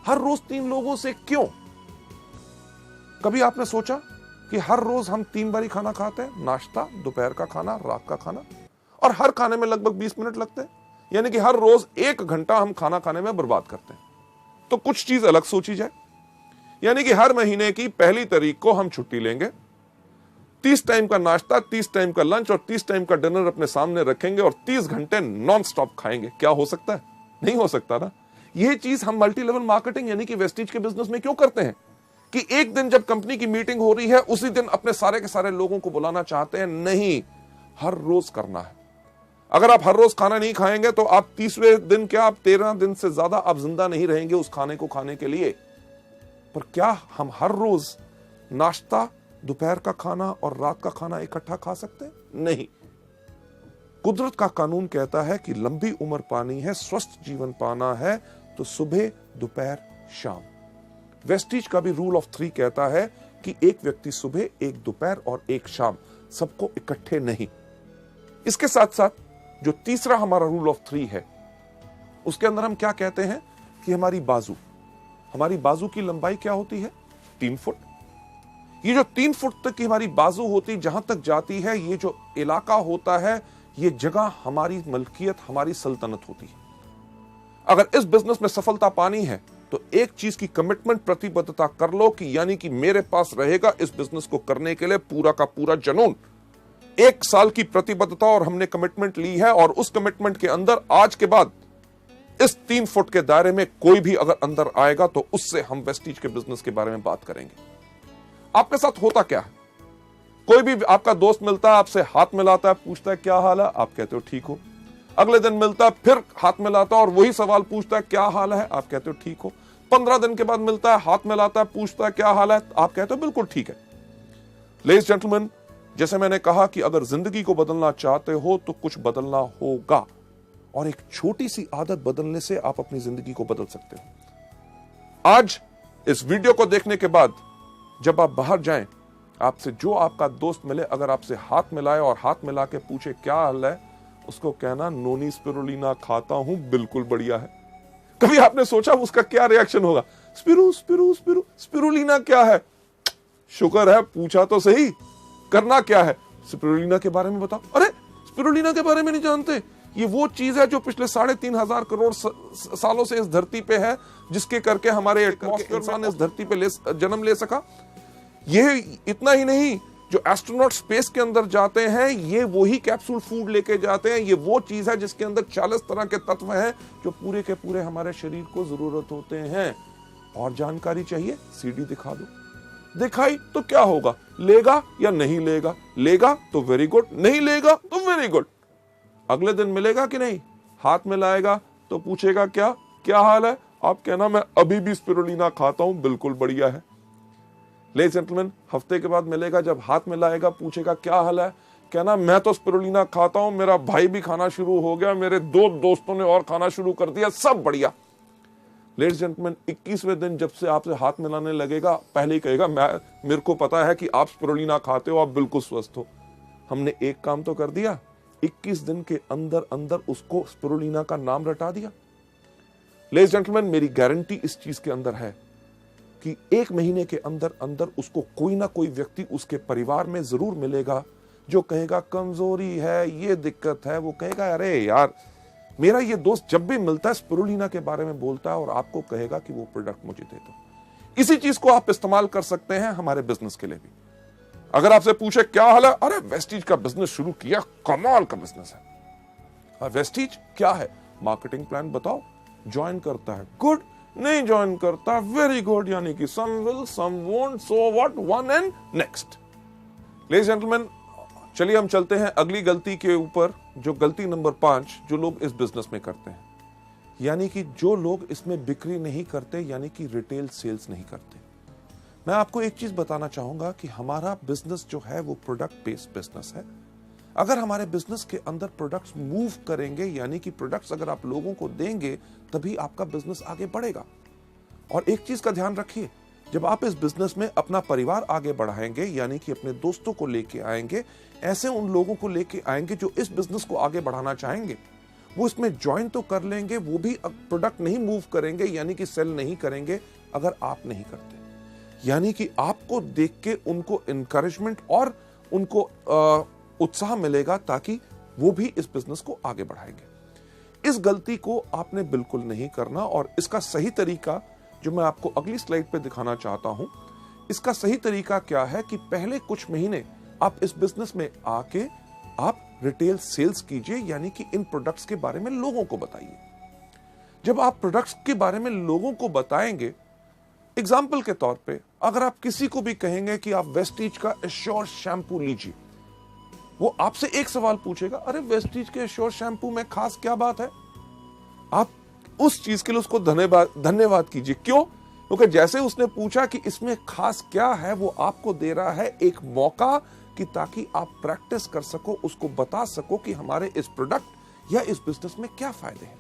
हर रोज 3 लोगों से क्यों? कभी आपने सोचा कि हर रोज हम 3 बारी खाना खाते हैं, नाश्ता, दोपहर का खाना, रात का खाना, और हर खाने में लगभग 20 मिनट लगते हैं, यानी कि हर रोज 1 घंटा हम खाना खाने में बर्बाद करते हैं। तो कुछ चीज अलग सोची जाए, यानी कि हर महीने की 1 तारीख को हम छुट्टी लेंगे, 30 टाइम का नाश्ता, 30 टाइम का लंच और 30 टाइम का डिनर अपने सामने रखेंगे और 30 घंटे नॉन स्टॉप खाएंगे। क्या हो सकता है? नहीं हो सकता ना। यह चीज हम मल्टी लेवल मार्केटिंग यानी कि वेस्टीज के बिजनेस में क्यों करते हैं कि एक दिन जब कंपनी की मीटिंग हो रही है, उसी दिन अपने सारे के सारे लोगों को बुलाना चाहते हैं? नहीं, हर रोज करना है। अगर आप हर रोज खाना नहीं खाएंगे तो आप 30वें दिन क्या, आप 13 दिन से ज्यादा आप जिंदा नहीं रहेंगे उस खाने को खाने के लिए। पर क्या हम हर रोज नाश्ता, दोपहर का खाना और रात का खाना इकट्ठा खा सकते हैं? नहीं। कुदरत का कानून कहता है कि लंबी उम्र पानी है, स्वस्थ जीवन पाना है, तो सुबह, दोपहर, शाम। वेस्टीज का भी रूल ऑफ 3 कहता है कि एक व्यक्ति सुबह, एक दोपहर और एक शाम, सबको इकट्ठे नहीं। इसके साथ साथ जो तीसरा हमारा रूल ऑफ 3 है, उसके अंदर हम क्या कहते हैं कि हमारी बाजू की लंबाई क्या होती है? 3 फुट। ये जो 3 फुट तक की हमारी बाजू होती, जहां तक जाती है, ये जो इलाका होता है, ये जगह हमारी मलकियत, हमारी सल्तनत होती है। अगर इस बिजनेस में सफलता पानी है तो एक चीज की कमिटमेंट, प्रतिबद्धता कर लो कि यानी कि मेरे पास रहेगा इस बिजनेस को करने के लिए पूरा का पूरा जुनून। 1 साल की प्रतिबद्धता और हमने कमिटमेंट ली है, और उस कमिटमेंट के अंदर आज के बाद इस 3 फुट के दायरे में कोई भी अगर अंदर आएगा तो उससे हम वेस्टीज के बिजनेस के बारे में बात करेंगे। आपके साथ होता क्या है? कोई भी आपका दोस्त मिलता है, आपसे हाथ मिलाता है, पूछता है क्या हाल है, आप कहते हो ठीक हो। अगले दिन मिलता है, फिर हाथ मिलाता है और वही सवाल पूछता है क्या हाल है, आप कहते हो ठीक हो। 15 दिन के बाद मिलता है, हाथ मिलाता है, पूछता है क्या हाल है, आप कहते हो बिल्कुल ठीक है। लेडीज जेंटलमैन, जैसे मैंने कहा कि अगर जिंदगी को बदलना चाहते हो तो कुछ बदलना होगा, और एक छोटी सी आदत बदलने से आप अपनी जिंदगी को बदल सकते हो। आज इस वीडियो को देखने के बाद जब आप बाहर जाएं, आपसे जो आपका दोस्त मिले, अगर आपसे हाथ मिलाए और हाथ मिला के पूछे क्या हाल है, उसको कहना नोनी स्पिरुलिना खाता हूं, बिल्कुल बढ़िया है। कभी आपने सोचा उसका क्या रिएक्शन होगा? स्पिरू स्पिरू स्पिरू स्पिरुलिना क्या है? शुक्र है पूछा तो सही। करना क्या है? स्पिरुलिना के बारे में बताओ। अरे स्पिरुलिना के बारे में नहीं जानते? ये वो चीज है जो पिछले 3.5 करोड़ सालों से इस धरती पे है, जिसके करके हमारे इंसान इस धरती पे जन्म ले सका। ये इतना ही नहीं, जो एस्ट्रोनॉट स्पेस के अंदर जाते हैं, ये वही कैप्सूल फूड लेके जाते हैं। ये वो चीज है जिसके अंदर 40 तरह के तत्व हैं जो पूरे के पूरे हमारे शरीर को जरूरत होते हैं। और जानकारी चाहिए? सीडी दिखा दो। दिखाई तो क्या होगा? लेगा या नहीं लेगा? लेगा तो वेरी गुड, नहीं लेगा तो वेरी गुड। अगले दिन मिलेगा कि नहीं? हाथ मिलाएगा तो पूछेगा क्या हाल है? आप कहना मैं अभी भी स्पिरुलिना खाता हूं, बिल्कुल बढ़िया है। लेडीज जेंटलमैन, हफ्ते के बाद मिलेगा, जब हाथ मिलाएगा, पूछेगा क्या हाल है, कहना मैं तो स्पिरुलिना खाता हूं, मेरा भाई भी खाना शुरू हो गया, मेरे 2 दोस्तों ने और खाना शुरू कर दिया, सब बढ़िया। लेडीज जेंटलमैन, 21वें दिन जब से आपसे हाथ मिलाने लगेगा, पहले ही कहेगा मेरे को पता है कि आप स्पिरुलिना खाते हो, आप बिल्कुल स्वस्थ हो। हमने एक काम तो कर दिया, 21 दिन के अंदर अंदर उसको स्पिरुलिना का नाम रटा दिया। लेडीज जेंटलमैन, मेरी गारंटी इस चीज के अंदर है कि 1 महीने के अंदर अंदर उसको कोई ना कोई व्यक्ति उसके परिवार में जरूर मिलेगा जो कहेगा कमजोरी है, ये दिक्कत है। वो कहेगा अरे यार, मेरा ये दोस्त जब भी मिलता है स्पिरुलिना के बारे में बोलता है, और आपको कहेगा कि वो प्रोडक्ट मुझे दे दो। इसी चीज को आप इस्तेमाल कर सकते हैं हमारे बिजनेस के लिए भी। अगर आपसे पूछे क्या हाल है, अरे वेस्टीज का बिजनेस शुरू किया, कमाल का बिजनेस है। वेस्टीज क्या है? मार्केटिंग प्लान बताओ। ज्वाइन करता है, गुड। नहीं ज्वाइन करता, वेरी गुड, यानी कि some will some won't, so what, one and next. Ladies gentleman, चलिए हम चलते हैं अगली गलती के ऊपर, जो गलती नंबर 5 जो लोग इस बिजनेस में करते हैं, यानी कि जो लोग इसमें बिक्री नहीं करते, यानी कि रिटेल सेल्स नहीं करते। मैं आपको एक चीज बताना चाहूंगा कि हमारा बिजनेस जो है वो प्रोडक्ट बेस्ड बिजनेस है। अगर हमारे बिजनेस के अंदर प्रोडक्ट्स मूव करेंगे, यानी कि प्रोडक्ट्स अगर आप लोगों को देंगे, तभी आपका बिजनेस आगे बढ़ेगा। और एक चीज का ध्यान रखिए, जब आप इस बिजनेस में अपना परिवार आगे बढ़ाएंगे, यानी कि अपने दोस्तों को लेके आएंगे, ऐसे उन लोगों को लेके आएंगे जो इस बिजनेस को आगे बढ़ाना चाहेंगे, वो इसमें ज्वाइन तो कर लेंगे, वो भी प्रोडक्ट नहीं मूव करेंगे, यानी कि सेल नहीं करेंगे अगर आप नहीं करते। यानी कि आपको देख के उनको एनकरेजमेंट और उनको उत्साह मिलेगा, ताकि वो भी इस बिजनेस को आगे बढ़ाएंगे। इस गलती को आपने बिल्कुल नहीं करना, और इसका सही तरीका जो मैं आपको अगली स्लाइड पे दिखाना चाहता हूं, इसका सही तरीका क्या है कि पहले कुछ महीने आप इस बिजनेस में आके आप रिटेल सेल्स कीजिए, यानी कि इन प्रोडक्ट्स के बारे में लोगों को बताइए। जब आप प्रोडक्ट्स के बारे में लोगों को बताएंगे, एग्जाम्पल के तौर पे अगर आप किसी को भी कहेंगे कि आप वेस्टीज का एश्योर शैम्पू लीजिए, वो आपसे एक सवाल पूछेगा, अरे वेस्टीज के एश्योर शैम्पू में खास क्या बात है? आप उस चीज के लिए उसको धन्यवाद कीजिए। क्यों? क्योंकि जैसे उसने पूछा कि इसमें खास क्या है, वो आपको दे रहा है एक मौका कि ताकि आप प्रैक्टिस कर सको, उसको बता सको कि हमारे इस प्रोडक्ट या इस बिजनेस में क्या फायदे हैं।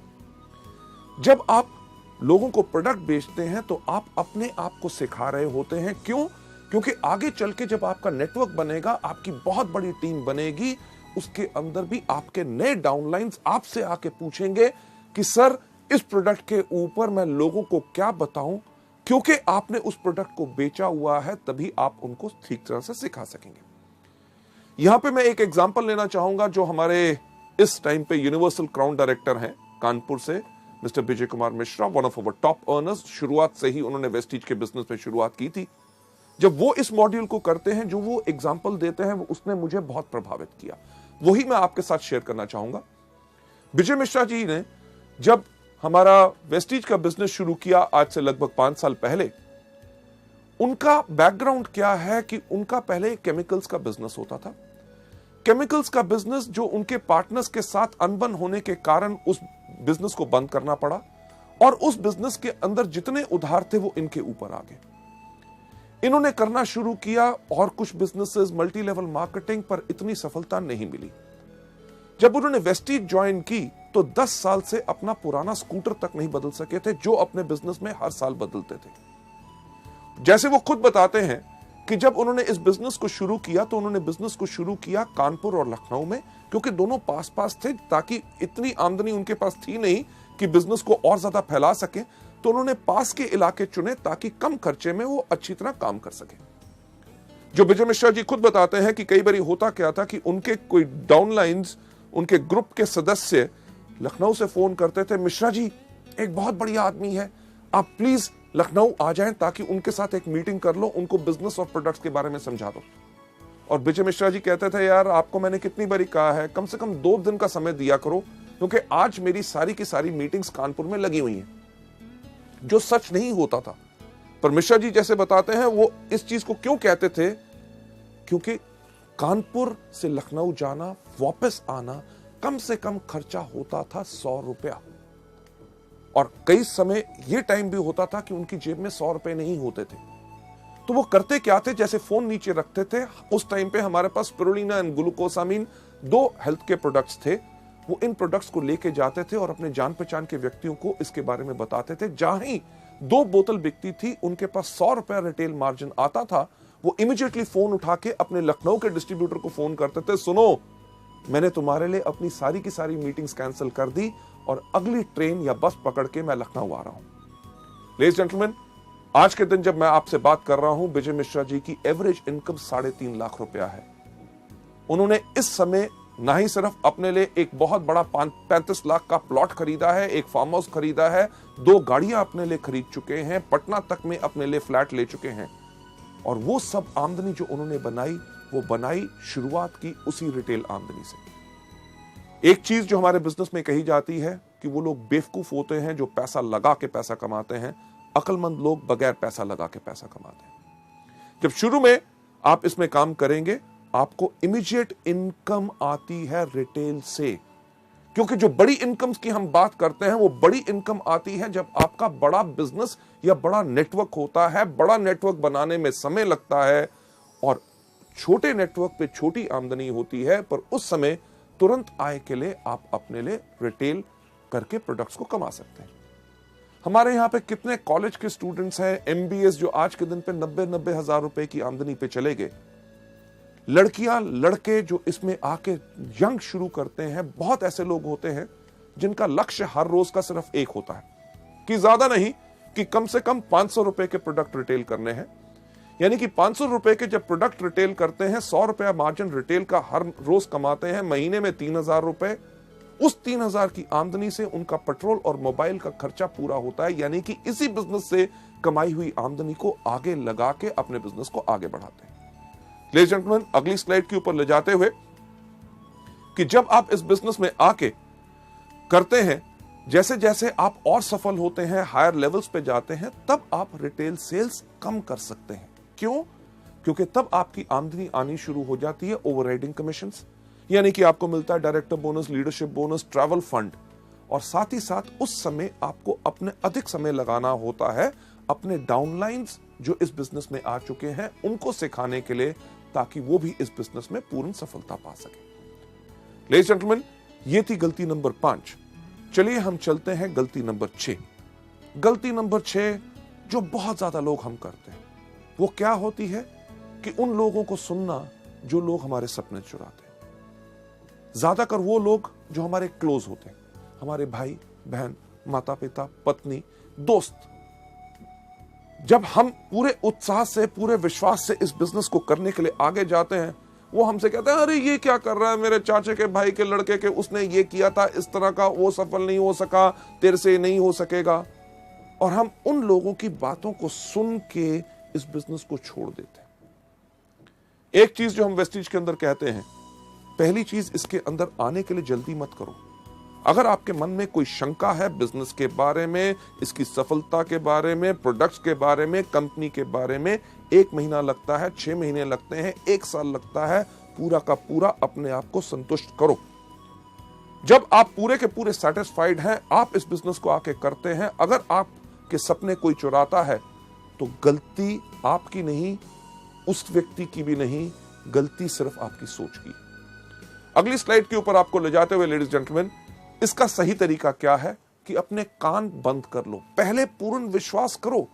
जब आप लोगों को प्रोडक्ट बेचते हैं तो आप अपने आप को सिखा रहे होते हैं। क्यों? क्योंकि आगे चल के जब आपका नेटवर्क बनेगा, आपकी बहुत बड़ी टीम बनेगी, उसके अंदर भी आपके नए डाउनलाइंस आपसे आके पूछेंगे कि सर इस प्रोडक्ट के ऊपर मैं लोगों को क्या बताऊं, क्योंकि आपने उस प्रोडक्ट को बेचा हुआ है, तभी आप उनको ठीक तरह से सिखा सकेंगे। यहां पे मैं एक एग्जांपल लेना चाहूंगा, जो हमारे इस टाइम पे यूनिवर्सल क्राउन डायरेक्टर हैं कानपुर से, mister Vijay Kumar Mishra, one of our top earners. शुरुआत से ही उन्होंने वेस्टीज के बिजनेस में शुरुआत की थी। जब वो इस मॉड्यूल को करते हैं, जो वो एग्जांपल देते हैं, वो उसने मुझे बहुत प्रभावित किया। वही मैं आपके साथ शेयर करना चाहूंगा। विजय मिश्रा जी ने जब हमारा वेस्टीज का बिजनेस शुरू किया, आज से लगभग 5 साल पहले, उनका बैकग्राउंड क्या है कि उनका पहले केमिकल्स का बिजनेस होता था। केमिकल्स का बिजनेस जो उनके पार्टनर्स के साथ अनबन होने के कारण उस बिजनेस को बंद करना पड़ा, और उस बिजनेस के अंदर जितने उधार थे वो इनके ऊपर आ गए। इन्होंने करना शुरू किया और कुछ बिजनेसेस, मल्टी लेवल मार्केटिंग, पर इतनी सफलता नहीं मिली। जब उन्होंने वेस्टीज ज्वाइन की तो 10 साल से अपना पुराना स्कूटर तक नहीं बदल सके थे, जो अपने बिजनेस में हर साल बदलते थे। जैसे वो खुद बताते हैं कि जब उन्होंने इस बिजनेस को शुरू किया तो उन्होंने बिजनेस को शुरू किया कानपुर और लखनऊ में, क्योंकि दोनों पास पास थे, ताकि इतनी आमदनी उनके पास थी नहीं कि बिजनेस को और ज्यादा फैला सके। तो उन्होंने पास के इलाके चुने ताकि कम खर्चे में वो अच्छी तरह काम कर सके। जो विजय मिश्रा जी खुद बताते हैं कि कई बार होता क्या था कि उनके कोई डाउनलाइंस, उनके ग्रुप के सदस्य लखनऊ से फोन करते थे, मिश्रा जी एक बहुत बढ़िया आदमी है, आप प्लीज लखनऊ आ जाएं ताकि उनके साथ एक मीटिंग कर लो, उनको बिजनेस और प्रोडक्ट्स के बारे में समझा दो। और विजय मिश्रा जी कहते थे, यार आपको मैंने कितनी बारी कहा है, कम से कम 2 दिन का समय दिया करो, क्योंकि आज मेरी सारी की सारी मीटिंग्स कानपुर में लगी हुई हैं। जो सच नहीं होता था, पर मिश्रा जी जैसे बताते हैं, वो इस चीज को क्यों कहते थे, क्योंकि कानपुर से लखनऊ जाना, वापस आना, कम से कम खर्चा होता था 100 रुपया। और कई समय यह टाइम भी होता था कि उनकी जेब में 100 रुपए नहीं होते थे। तो वो करते क्या थे, जैसे फोन नीचे रखते थे, उस टाइम पे हमारे पास स्पिरुलिना एंड ग्लूकोसामीन 2 हेल्थ के प्रोडक्ट्स थे, वो इन प्रोडक्ट्स को लेके जाते थे और अपने जान पहचान के व्यक्तियों को इसके बारे में बताते थे। जहां ही 2 बोतल बिकती थी, उनके पास 100 रुपया रिटेल मार्जिन आता था, वो इमीडिएटली फोन उठा के अपने लखनऊ के डिस्ट्रीब्यूटर को फोन करते थे, सुनो मैंने तुम्हारे लिए अपनी सारी की सारी मीटिंग्स कैंसिल कर दी और अगली ट्रेन या बस पकड़ के मैं लखनऊ आ रहा हूं। लेडीज जेंटलमैन, आज के दिन जब मैं आपसे बात कर रहा हूं, विजय मिश्रा जी की एवरेज इनकम 3.5 लाख रुपया है। उन्होंने इस समय ना ही सिर्फ अपने लिए एक बहुत बड़ा 35 लाख का प्लॉट खरीदा है, एक फार्म हाउस खरीदा है, 2 गाड़ियां अपने लिए खरीद चुके हैं, पटना तक में अपने लिए फ्लैट ले चुके हैं। और वो सब आमदनी जो उन्होंने बनाई, वो बनाई शुरुआत की उसी रिटेल आमदनी से। एक चीज जो हमारे बिजनेस में कही जाती है, कि वो लोग बेवकूफ होते हैं जो पैसा लगा के पैसा कमाते हैं, अक्लमंद लोग बगैर पैसा लगा के पैसा कमाते हैं। जब शुरू में आप इसमें काम करेंगे, आपको इमीडिएट इनकम आती है रिटेल से, क्योंकि जो बड़ी इनकम की हम बात करते हैं वो बड़ी इनकम आती है जब आपका बड़ा बिजनेस या बड़ा नेटवर्क होता है। बड़ा नेटवर्क बनाने में समय लगता है और छोटे नेटवर्क पे छोटी आमदनी होती है, पर उस समय तुरंत आय के लिए आप अपने लिए रिटेल करके प्रोडक्ट्स को कमा सकते हैं। हमारे यहाँ पे कितने कॉलेज के स्टूडेंट्स हैं, एमबीएस, जो आज के दिन पे 90 हजार रुपए की आमदनी पे चले गए। लड़कियां लड़के जो इसमें आके यंग शुरू करते हैं, बहुत ऐसे लोग होते हैं जिनका लक्ष्य हर रोज का सिर्फ एक होता है कि ज्यादा नहीं, कि कम से कम 500 रुपए के प्रोडक्ट रिटेल करने हैं। यानी कि 500 रुपए के जब प्रोडक्ट रिटेल करते हैं, 100 रुपया मार्जिन रिटेल का हर रोज कमाते हैं, महीने में 3000 रुपए। उस 3000 की आमदनी से उनका पेट्रोल और मोबाइल का खर्चा पूरा होता है। यानी कि इसी बिजनेस से कमाई हुई आमदनी को आगे लगा के अपने बिजनेस को आगे बढ़ाते हैं। लेडीज एंड जेंटलमैन, अगली स्लाइड के ऊपर ले जाते हुए कि जब आप इस बिजनेस में आके करते हैं, जैसे जैसे आप और सफल होते हैं, हायर लेवल्स पे जाते हैं, तब आप रिटेल सेल्स कम कर सकते हैं। क्यों? क्योंकि तब आपकी आमदनी आनी शुरू हो जाती है ओवरराइडिंग कमीशंस, यानी कि आपको मिलता है director bonus, leadership bonus, travel fund, और साथ ही साथ उस समय आपको अपने अधिक समय लगाना होता है अपने डाउनलाइंस जो इस बिजनेस में आ चुके हैं उनको सिखाने के लिए, ताकि वो भी इस बिजनेस में पूर्ण सफलता पा सके। लेडीज एंड जेंटलमैन, ये थी गलती नंबर 5। चलिए हम चलते हैं गलती नंबर 6। गलती नंबर 6 जो बहुत ज्यादा लोग हम करते हैं, वो क्या होती है कि उन लोगों को सुनना जो लोग हमारे सपने चुराते हैं। ज्यादातर वो लोग जो हमारे क्लोज होते हैं, हमारे भाई बहन, माता पिता, पत्नी, दोस्त। जब हम पूरे उत्साह से, पूरे विश्वास से इस बिजनेस को करने के लिए आगे जाते हैं, वो हमसे कहते हैं, अरे ये क्या कर रहा है, मेरे चाचे के भाई के लड़के के उसने ये किया था इस तरह का, वो सफल नहीं हो सका, तेरे से नहीं हो सकेगा। और हम उन लोगों की बातों को सुन के इस बिजनेस को छोड़ देते हैं। एक चीज जो हम वेस्टीज के अंदर कहते हैं, पहली चीज, इसके अंदर आने के लिए जल्दी मत करो। अगर आपके मन में कोई शंका है बिजनेस के बारे में, इसकी सफलता के बारे में, प्रोडक्ट्स के बारे में, कंपनी के बारे में, 1 महीना लगता है, 6 महीने लगते हैं, 1 साल लगता है, पूरा का पूरा अपने आप को संतुष्ट करो। जब आप पूरे के पूरे सेटिस्फाइड हैं, आप इस बिजनेस को आके करते हैं। अगर आपके सपने कोई चुराता है तो गलती आपकी नहीं, उस व्यक्ति की भी नहीं, गलती सिर्फ आपकी सोच की। अगली स्लाइड के ऊपर आपको ले जाते हुए लेडीज जेंटलमैन, इसका सही तरीका क्या है कि अपने कान बंद कर लो, पहले पूर्ण विश्वास करो।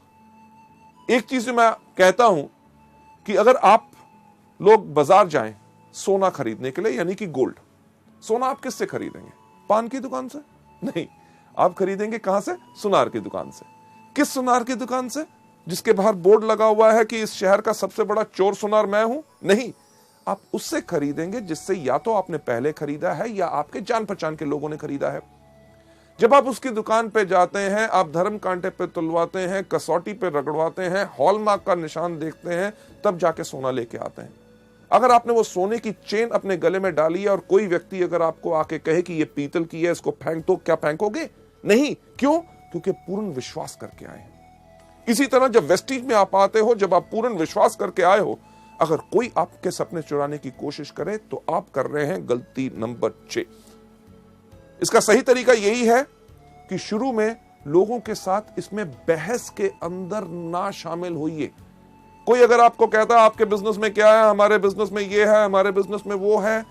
एक चीज मैं कहता हूं कि अगर आप लोग बाजार जाएं सोना खरीदने के लिए, यानी कि गोल्ड, सोना आप किससे खरीदेंगे? पान की दुकान से? नहीं, आप खरीदेंगे कहां से? सुनार की दुकान से। किस सुनार की दुकान से? जिसके बाहर बोर्ड लगा हुआ है कि इस शहर का सबसे बड़ा चोर सुनार मैं हूं? नहीं, आप उससे खरीदेंगे जिससे या तो आपने पहले खरीदा है या आपके जान पहचान के लोगों ने खरीदा है। जब आप उसकी दुकान पे जाते हैं, आप धर्म कांटे पे तुलवाते हैं, कसौटी पे रगड़वाते हैं, हॉलमार्क का निशान देखते हैं, तब जाके सोना लेके आते हैं। अगर आपने वो सोने की चेन अपने गले में डाली है और कोई व्यक्ति अगर आपको आके कहे कि ये पीतल की है, इसको फेंक दो, क्या फेंकोगे? नहीं। क्यों? क्योंकि पूर्ण विश्वास करके आए। इसी तरह जब वेस्टीज में आप आते हो, जब आप पूर्ण विश्वास करके आए हो, अगर कोई आपके सपने चुराने की कोशिश करे तो आप कर रहे हैं गलती नंबर 6। इसका सही तरीका यही है कि शुरू में लोगों के साथ इसमें बहस के अंदर ना शामिल होइए। कोई अगर आपको कहता है आपके बिजनेस में क्या है, हमारे बिजनेस में ये है, हमारे बिजनेस में वो है,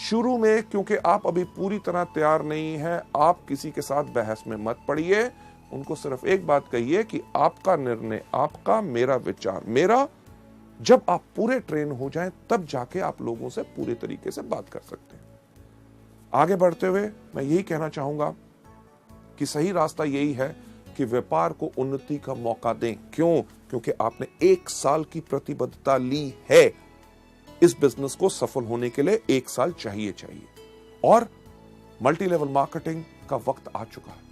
शुरू में क्योंकि आप अभी पूरी तरह तैयार नहीं है, आप किसी के साथ बहस में मत पड़िए। उनको सिर्फ एक बात कहिए कि आपका निर्णय आपका, मेरा विचार मेरा। जब आप पूरे ट्रेन हो जाएं, तब जाके आप लोगों से पूरे तरीके से बात कर सकते हैं। आगे बढ़ते हुए मैं यही कहना चाहूंगा कि सही रास्ता यही है कि व्यापार को उन्नति का मौका दें। क्यों? क्योंकि आपने 1 साल की प्रतिबद्धता ली है। इस बिजनेस को सफल होने के लिए 1 साल चाहिए और मल्टी लेवल मार्केटिंग का वक्त आ चुका है।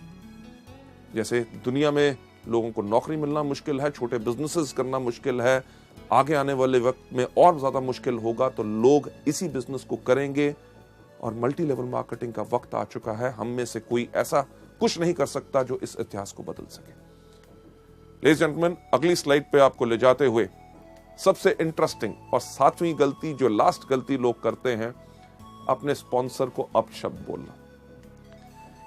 जैसे दुनिया में लोगों को नौकरी मिलना मुश्किल है, छोटे बिजनेसेस करना मुश्किल है, आगे आने वाले वक्त में और ज्यादा मुश्किल होगा, तो लोग इसी बिजनेस को करेंगे और मल्टी लेवल मार्केटिंग का वक्त आ चुका है। हम में से कोई ऐसा कुछ नहीं कर सकता जो इस इतिहास को बदल सके। लेडीज एंड जेंटलमैन, अगली स्लाइड पे आपको ले जाते हुए सबसे इंटरेस्टिंग और 7वीं गलती, जो लास्ट गलती लोग करते हैं, अपने स्पॉन्सर को अपशब्द बोलना।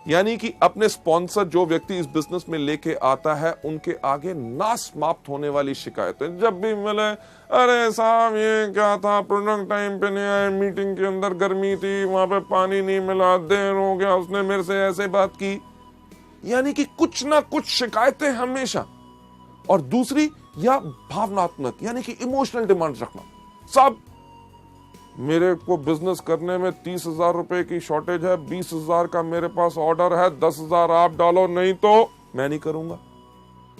यानी कि अपने स्पॉन्सर, जो व्यक्ति इस बिजनेस में लेके आता है, उनके आगे ना समाप्त होने वाली शिकायतें जब भी मिले, अरे साहब ये क्या था, प्रोडक्ट टाइम पे नहीं आए, मीटिंग के अंदर गर्मी थी, वहां पे पानी नहीं मिला, देर हो गया, उसने मेरे से ऐसे बात की। यानी कि कुछ ना कुछ शिकायतें हमेशा। और दूसरी, या भावनात्मक, यानी कि इमोशनल डिमांड रखना। साहब मेरे को बिजनेस करने में 30,000 रुपए की शॉर्टेज है, 20,000 का मेरे पास ऑर्डर है, 10,000 आप डालो, नहीं तो मैं नहीं करूंगा।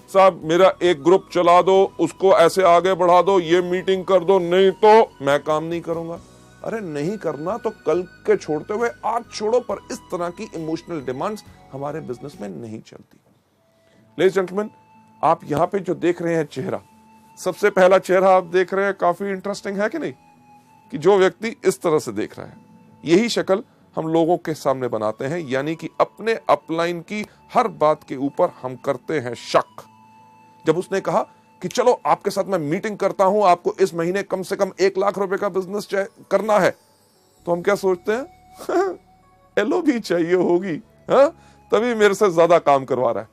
साहब मेरा एक ग्रुप चला दो, उसको ऐसे आगे बढ़ा दो, ये मीटिंग कर दो, नहीं तो मैं काम नहीं करूंगा। अरे नहीं करना तो कल के छोड़ते हुए आज छोड़ो, पर इस तरह की इमोशनल डिमांड्स हमारे बिजनेस में नहीं चलती। लेडीज जेंटलमैन, आप यहां पे जो देख रहे हैं चेहरा, सबसे पहला चेहरा आप देख रहे हैं, काफी इंटरेस्टिंग है कि नहीं, कि जो व्यक्ति इस तरह से देख रहा है, यही शक्ल हम लोगों के सामने बनाते हैं। यानी कि अपने अपलाइन की हर बात के ऊपर हम करते हैं शक। जब उसने कहा कि चलो आपके साथ मैं मीटिंग करता हूं, आपको इस महीने कम से कम 1 लाख रुपए का बिजनेस करना है, तो हम क्या सोचते हैं, एलओ भी चाहिए होगी, तभी मेरे से ज्यादा काम करवा रहा है।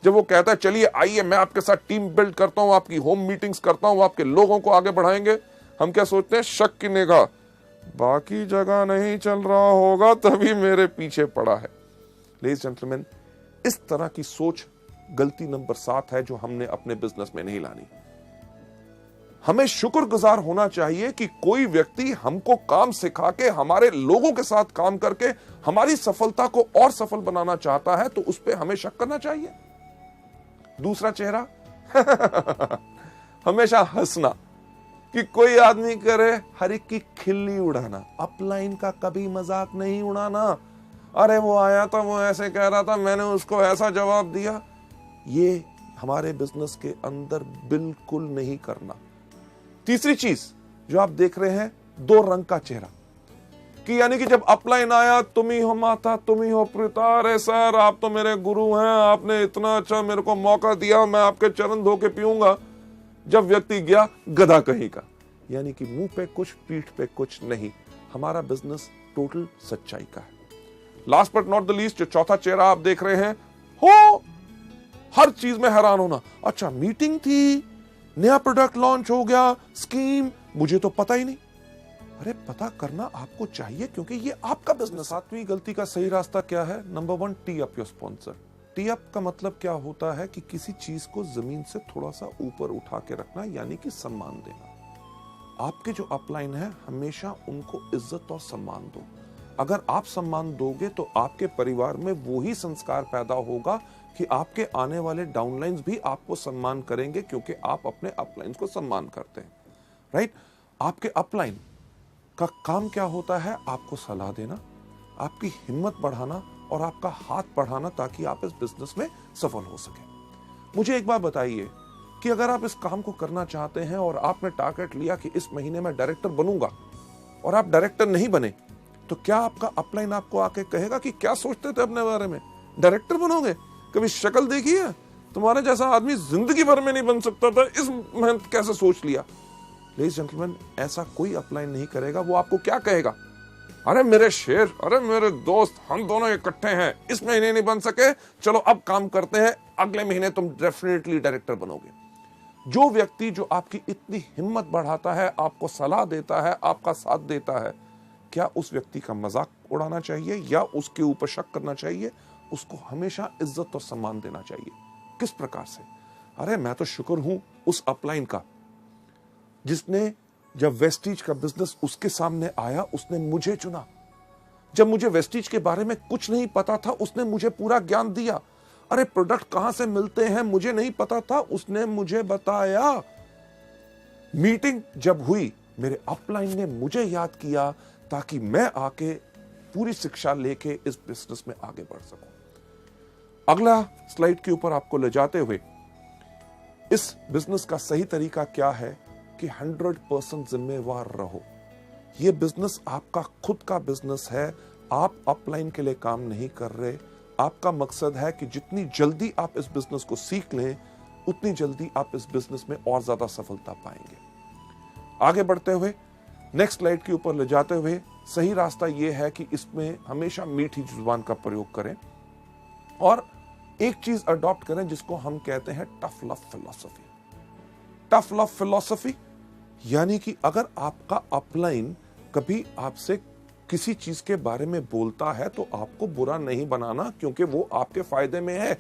जब वो कहता है चलिए आइए मैं आपके साथ टीम बिल्ड करता हूं, आपकी होम मीटिंग्स करता हूं, आपके लोगों को आगे बढ़ाएंगे, हम क्या सोचते हैं, शक की निगाह, बाकी जगह नहीं चल रहा होगा तभी मेरे पीछे पड़ा है। लेडीज जेंटलमैन, इस तरह की सोच गलती नंबर 7 है जो हमने अपने बिजनेस में नहीं लानी। हमें शुक्रगुजार होना चाहिए कि कोई व्यक्ति हमको काम सिखा के, हमारे लोगों के साथ काम करके हमारी सफलता को और सफल बनाना चाहता है, तो उस पर हमें शक करना चाहिए। दूसरा चेहरा हमेशा हंसना, कि कोई आदमी करे हर एक की खिल्ली उड़ाना, अपलाइन का कभी मजाक नहीं उड़ाना। अरे वो आया था, वो ऐसे कह रहा था, मैंने उसको ऐसा जवाब दिया। ये हमारे बिजनेस के अंदर बिल्कुल नहीं करना। तीसरी चीज जो आप देख रहे हैं, 2 रंग का चेहरा, कि यानी कि जब अपलाइन आया, तुम ही हो माता, तुम ही हो पिता, अरे सर आप तो मेरे गुरु हैं, आपने इतना अच्छा मेरे को मौका दिया, मैं आपके चरण धो के पीऊंगा। जब व्यक्ति गया, गधा कहीं का, यानी कि मुंह पे कुछ पीठ पे कुछ नहीं। हमारा बिजनेस टोटल सच्चाई का है। Last but not the least, जो चौथा चेहरा आप देख रहे हैं, हो हर चीज में हैरान होना। अच्छा मीटिंग थी, नया प्रोडक्ट लॉन्च हो गया, स्कीम, मुझे तो पता ही नहीं। अरे पता करना आपको चाहिए, क्योंकि ये आपका बिजनेस। 7वीं गलती का सही रास्ता क्या है? Number 1, T up your sponsor. T up का मतलब क्या होता है कि किसी चीज को जमीन से थोड़ा सा ऊपर उठा के रखना, यानी कि सम्मान देना। आपके जो अपलाइन है, हमेशा उनको इज्जत और सम्मान दो। अगर आप सम्मान दोगे तो आपके परिवार में वो ही संस्कार पैदा होगा कि आपके आने वाले डाउनलाइंस भी आपको सम्मान करेंगे, क्योंकि आप अपने अपलाइंस को सम्मान करते हैं। राइट? आपके अपलाइन का काम क्या होता है? आपको सलाह देना, आपकी हिम्मत बढ़ाना और आपका हाथ बढ़ाना, ताकि आप इस बिजनेस में सफल हो सके। मुझे एक बात बताइए कि अगर आप इस काम को करना चाहते हैं और आपने टारगेट लिया कि इस महीने में डायरेक्टर बनूंगा, और आप डायरेक्टर नहीं बने, तो क्या आपका अपलाइन आपको आके कहेगा कि क्या सोचते थे अपने बारे में, डायरेक्टर बनोगे? कभी शक्ल देखी है? तुम्हारे जैसा आदमी जिंदगी भर में नहीं बन सकता था, इस मेहनत कैसे सोच लिया? लेडीज जेंटलमैन, ऐसा कोई अपलाइन नहीं करेगा। वो आपको क्या कहेगा? अरे मेरे शेर, अरे मेरे दोस्त, हम दोनों इकट्ठे हैं, इस महीने नहीं बन सके, चलो अब काम करते हैं, अगले महीने तुम डेफिनेटली डायरेक्टर बनोगे। जो व्यक्ति जो आपकी इतनी हिम्मत बढ़ाता है, आपको सलाह देता है, आपका साथ देता है, क्या उस व्यक्ति का मजाक उड़ाना चाहिए या उसके ऊपर शक करना चाहिए? उसको हमेशा इज्जत और सम्मान देना चाहिए। किस प्रकार से? अरे मैं तो शुक्र हूं उस अपलाइन का, जिसने जब वेस्टीज का बिजनेस उसके सामने आया, उसने मुझे चुना। जब मुझे वेस्टीज के बारे में कुछ नहीं पता था, उसने मुझे पूरा ज्ञान दिया। अरे प्रोडक्ट कहां से मिलते हैं मुझे नहीं पता था, उसने मुझे बताया। मीटिंग जब हुई, मेरे अपलाइन ने मुझे याद किया, ताकि मैं आके पूरी शिक्षा लेके इस बिजनेस में आगे बढ़ सकूं। अगला स्लाइड के ऊपर आपको ले जाते हुए, इस बिजनेस का सही तरीका क्या है कि 100% जिम्मेवार रहो। यह बिजनेस आपका खुद का बिजनेस है। आप अपलाइन के लिए काम नहीं कर रहे, आपका मकसद है कि जितनी जल्दी आप इस बिजनेस को सीख लें, उतनी जल्दी आप इस बिजनेस में और ज्यादा सफलता पाएंगे। आगे बढ़ते हुए नेक्स्ट स्लाइड के ऊपर ले जाते हुए सही रास्ता यह है कि इसमें हमेशा मीठी जुबान का प्रयोग करें और एक चीज अडॉप्ट करें जिसको हम कहते हैं tough love philosophy. Tough love philosophy यानी कि अगर आपका अपलाइन कभी आपसे किसी चीज के बारे में बोलता है तो आपको बुरा नहीं बनाना, क्योंकि वो आपके फायदे में है।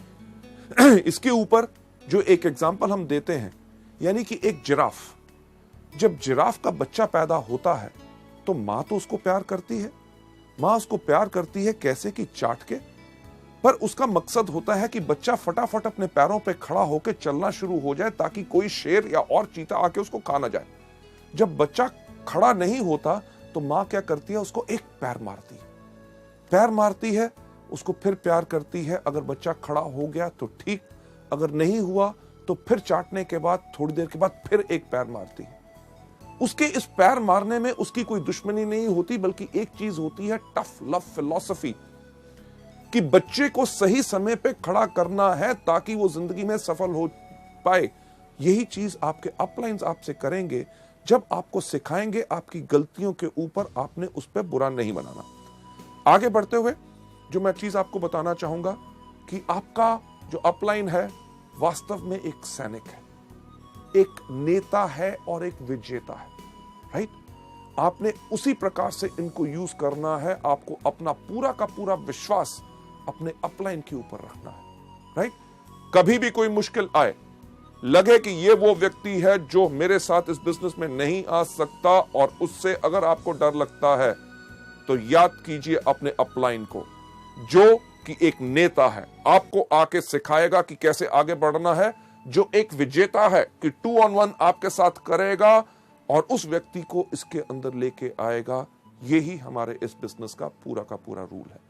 इसके ऊपर जो एक एग्जांपल हम देते हैं, यानी कि एक जिराफ, जब जिराफ का बच्चा पैदा होता है तो मां तो उसको प्यार करती है। मां उसको प्यार करती है कैसे कि चाट के, पर उसका मकसद होता है कि बच्चा फटाफट अपने पैरों पे खड़ा होकर चलना शुरू हो जाए ताकि कोई शेर या और चीता आके उसको खा ना जाए। जब बच्चा खड़ा नहीं होता तो मां क्या करती है, उसको एक पैर मारती है, उसको फिर प्यार करती है। अगर बच्चा खड़ा हो गया तो ठीक, अगर नहीं हुआ तो फिर चाटने के बाद थोड़ी देर के बाद फिर एक पैर मारती है। उसके इस पैर मारने में उसकी कोई दुश्मनी नहीं होती, बल्कि एक चीज होती है टफ लव फिलॉसफी, कि बच्चे को सही समय पे खड़ा करना है ताकि वो जिंदगी में सफल हो पाए। यही चीज आपके अपलाइंस आपसे करेंगे जब आपको सिखाएंगे आपकी गलतियों के ऊपर आपने उस पर बुरा नहीं बनाना। आगे बढ़ते हुए जो मैं चीज आपको बताना चाहूंगा कि आपका जो अपलाइन है वास्तव में एक सैनिक है, एक नेता है और एक विजेता है, राइट। आपने उसी प्रकार से इनको यूज करना है। आपको अपना पूरा का पूरा विश्वास अपने अपलाइन के ऊपर रखना है, राइट। कभी भी कोई मुश्किल आए, लगे कि ये वो व्यक्ति है जो मेरे साथ इस बिजनेस में नहीं आ सकता, और उससे अगर आपको डर लगता है तो याद कीजिए अपने अपलाइन को, जो कि एक नेता है, आपको आके सिखाएगा कि कैसे आगे बढ़ना है, जो एक विजेता है कि 2 on 1 आपके साथ करेगा और उस व्यक्ति को इसके अंदर लेके आएगा। यही हमारे इस बिजनेस का पूरा रूल है।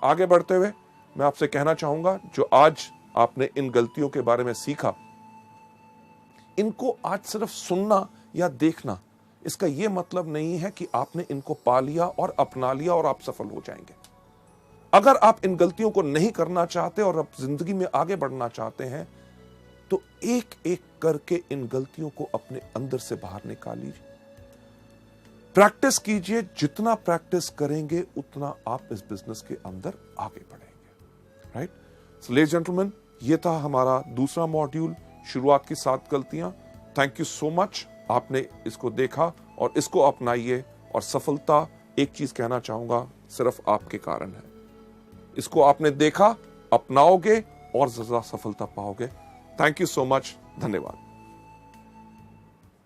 आगे बढ़ते हुए मैं आपसे कहना चाहूंगा, जो आज आपने इन गलतियों के बारे में सीखा, इनको आज सिर्फ सुनना या देखना, इसका यह मतलब नहीं है कि आपने इनको पा लिया और अपना लिया और आप सफल हो जाएंगे। अगर आप इन गलतियों को नहीं करना चाहते और आप जिंदगी में आगे बढ़ना चाहते हैं तो एक एक करके इन गलतियों को अपने अंदर से बाहर निकालिए, प्रैक्टिस कीजिए। जितना प्रैक्टिस करेंगे उतना आप इस बिजनेस के अंदर आगे बढ़ेंगे, राइट। सो लेडीज जेंटलमैन, ये था हमारा दूसरा मॉड्यूल, शुरुआत की 7 गलतियां। थैंक यू सो मच, आपने इसको देखा और इसको अपनाइए, और सफलता, एक चीज कहना चाहूंगा, सिर्फ आपके कारण है। इसको आपने देखा, अपनाओगे और ज्यादा सफलता पाओगे। थैंक यू सो मच, धन्यवाद।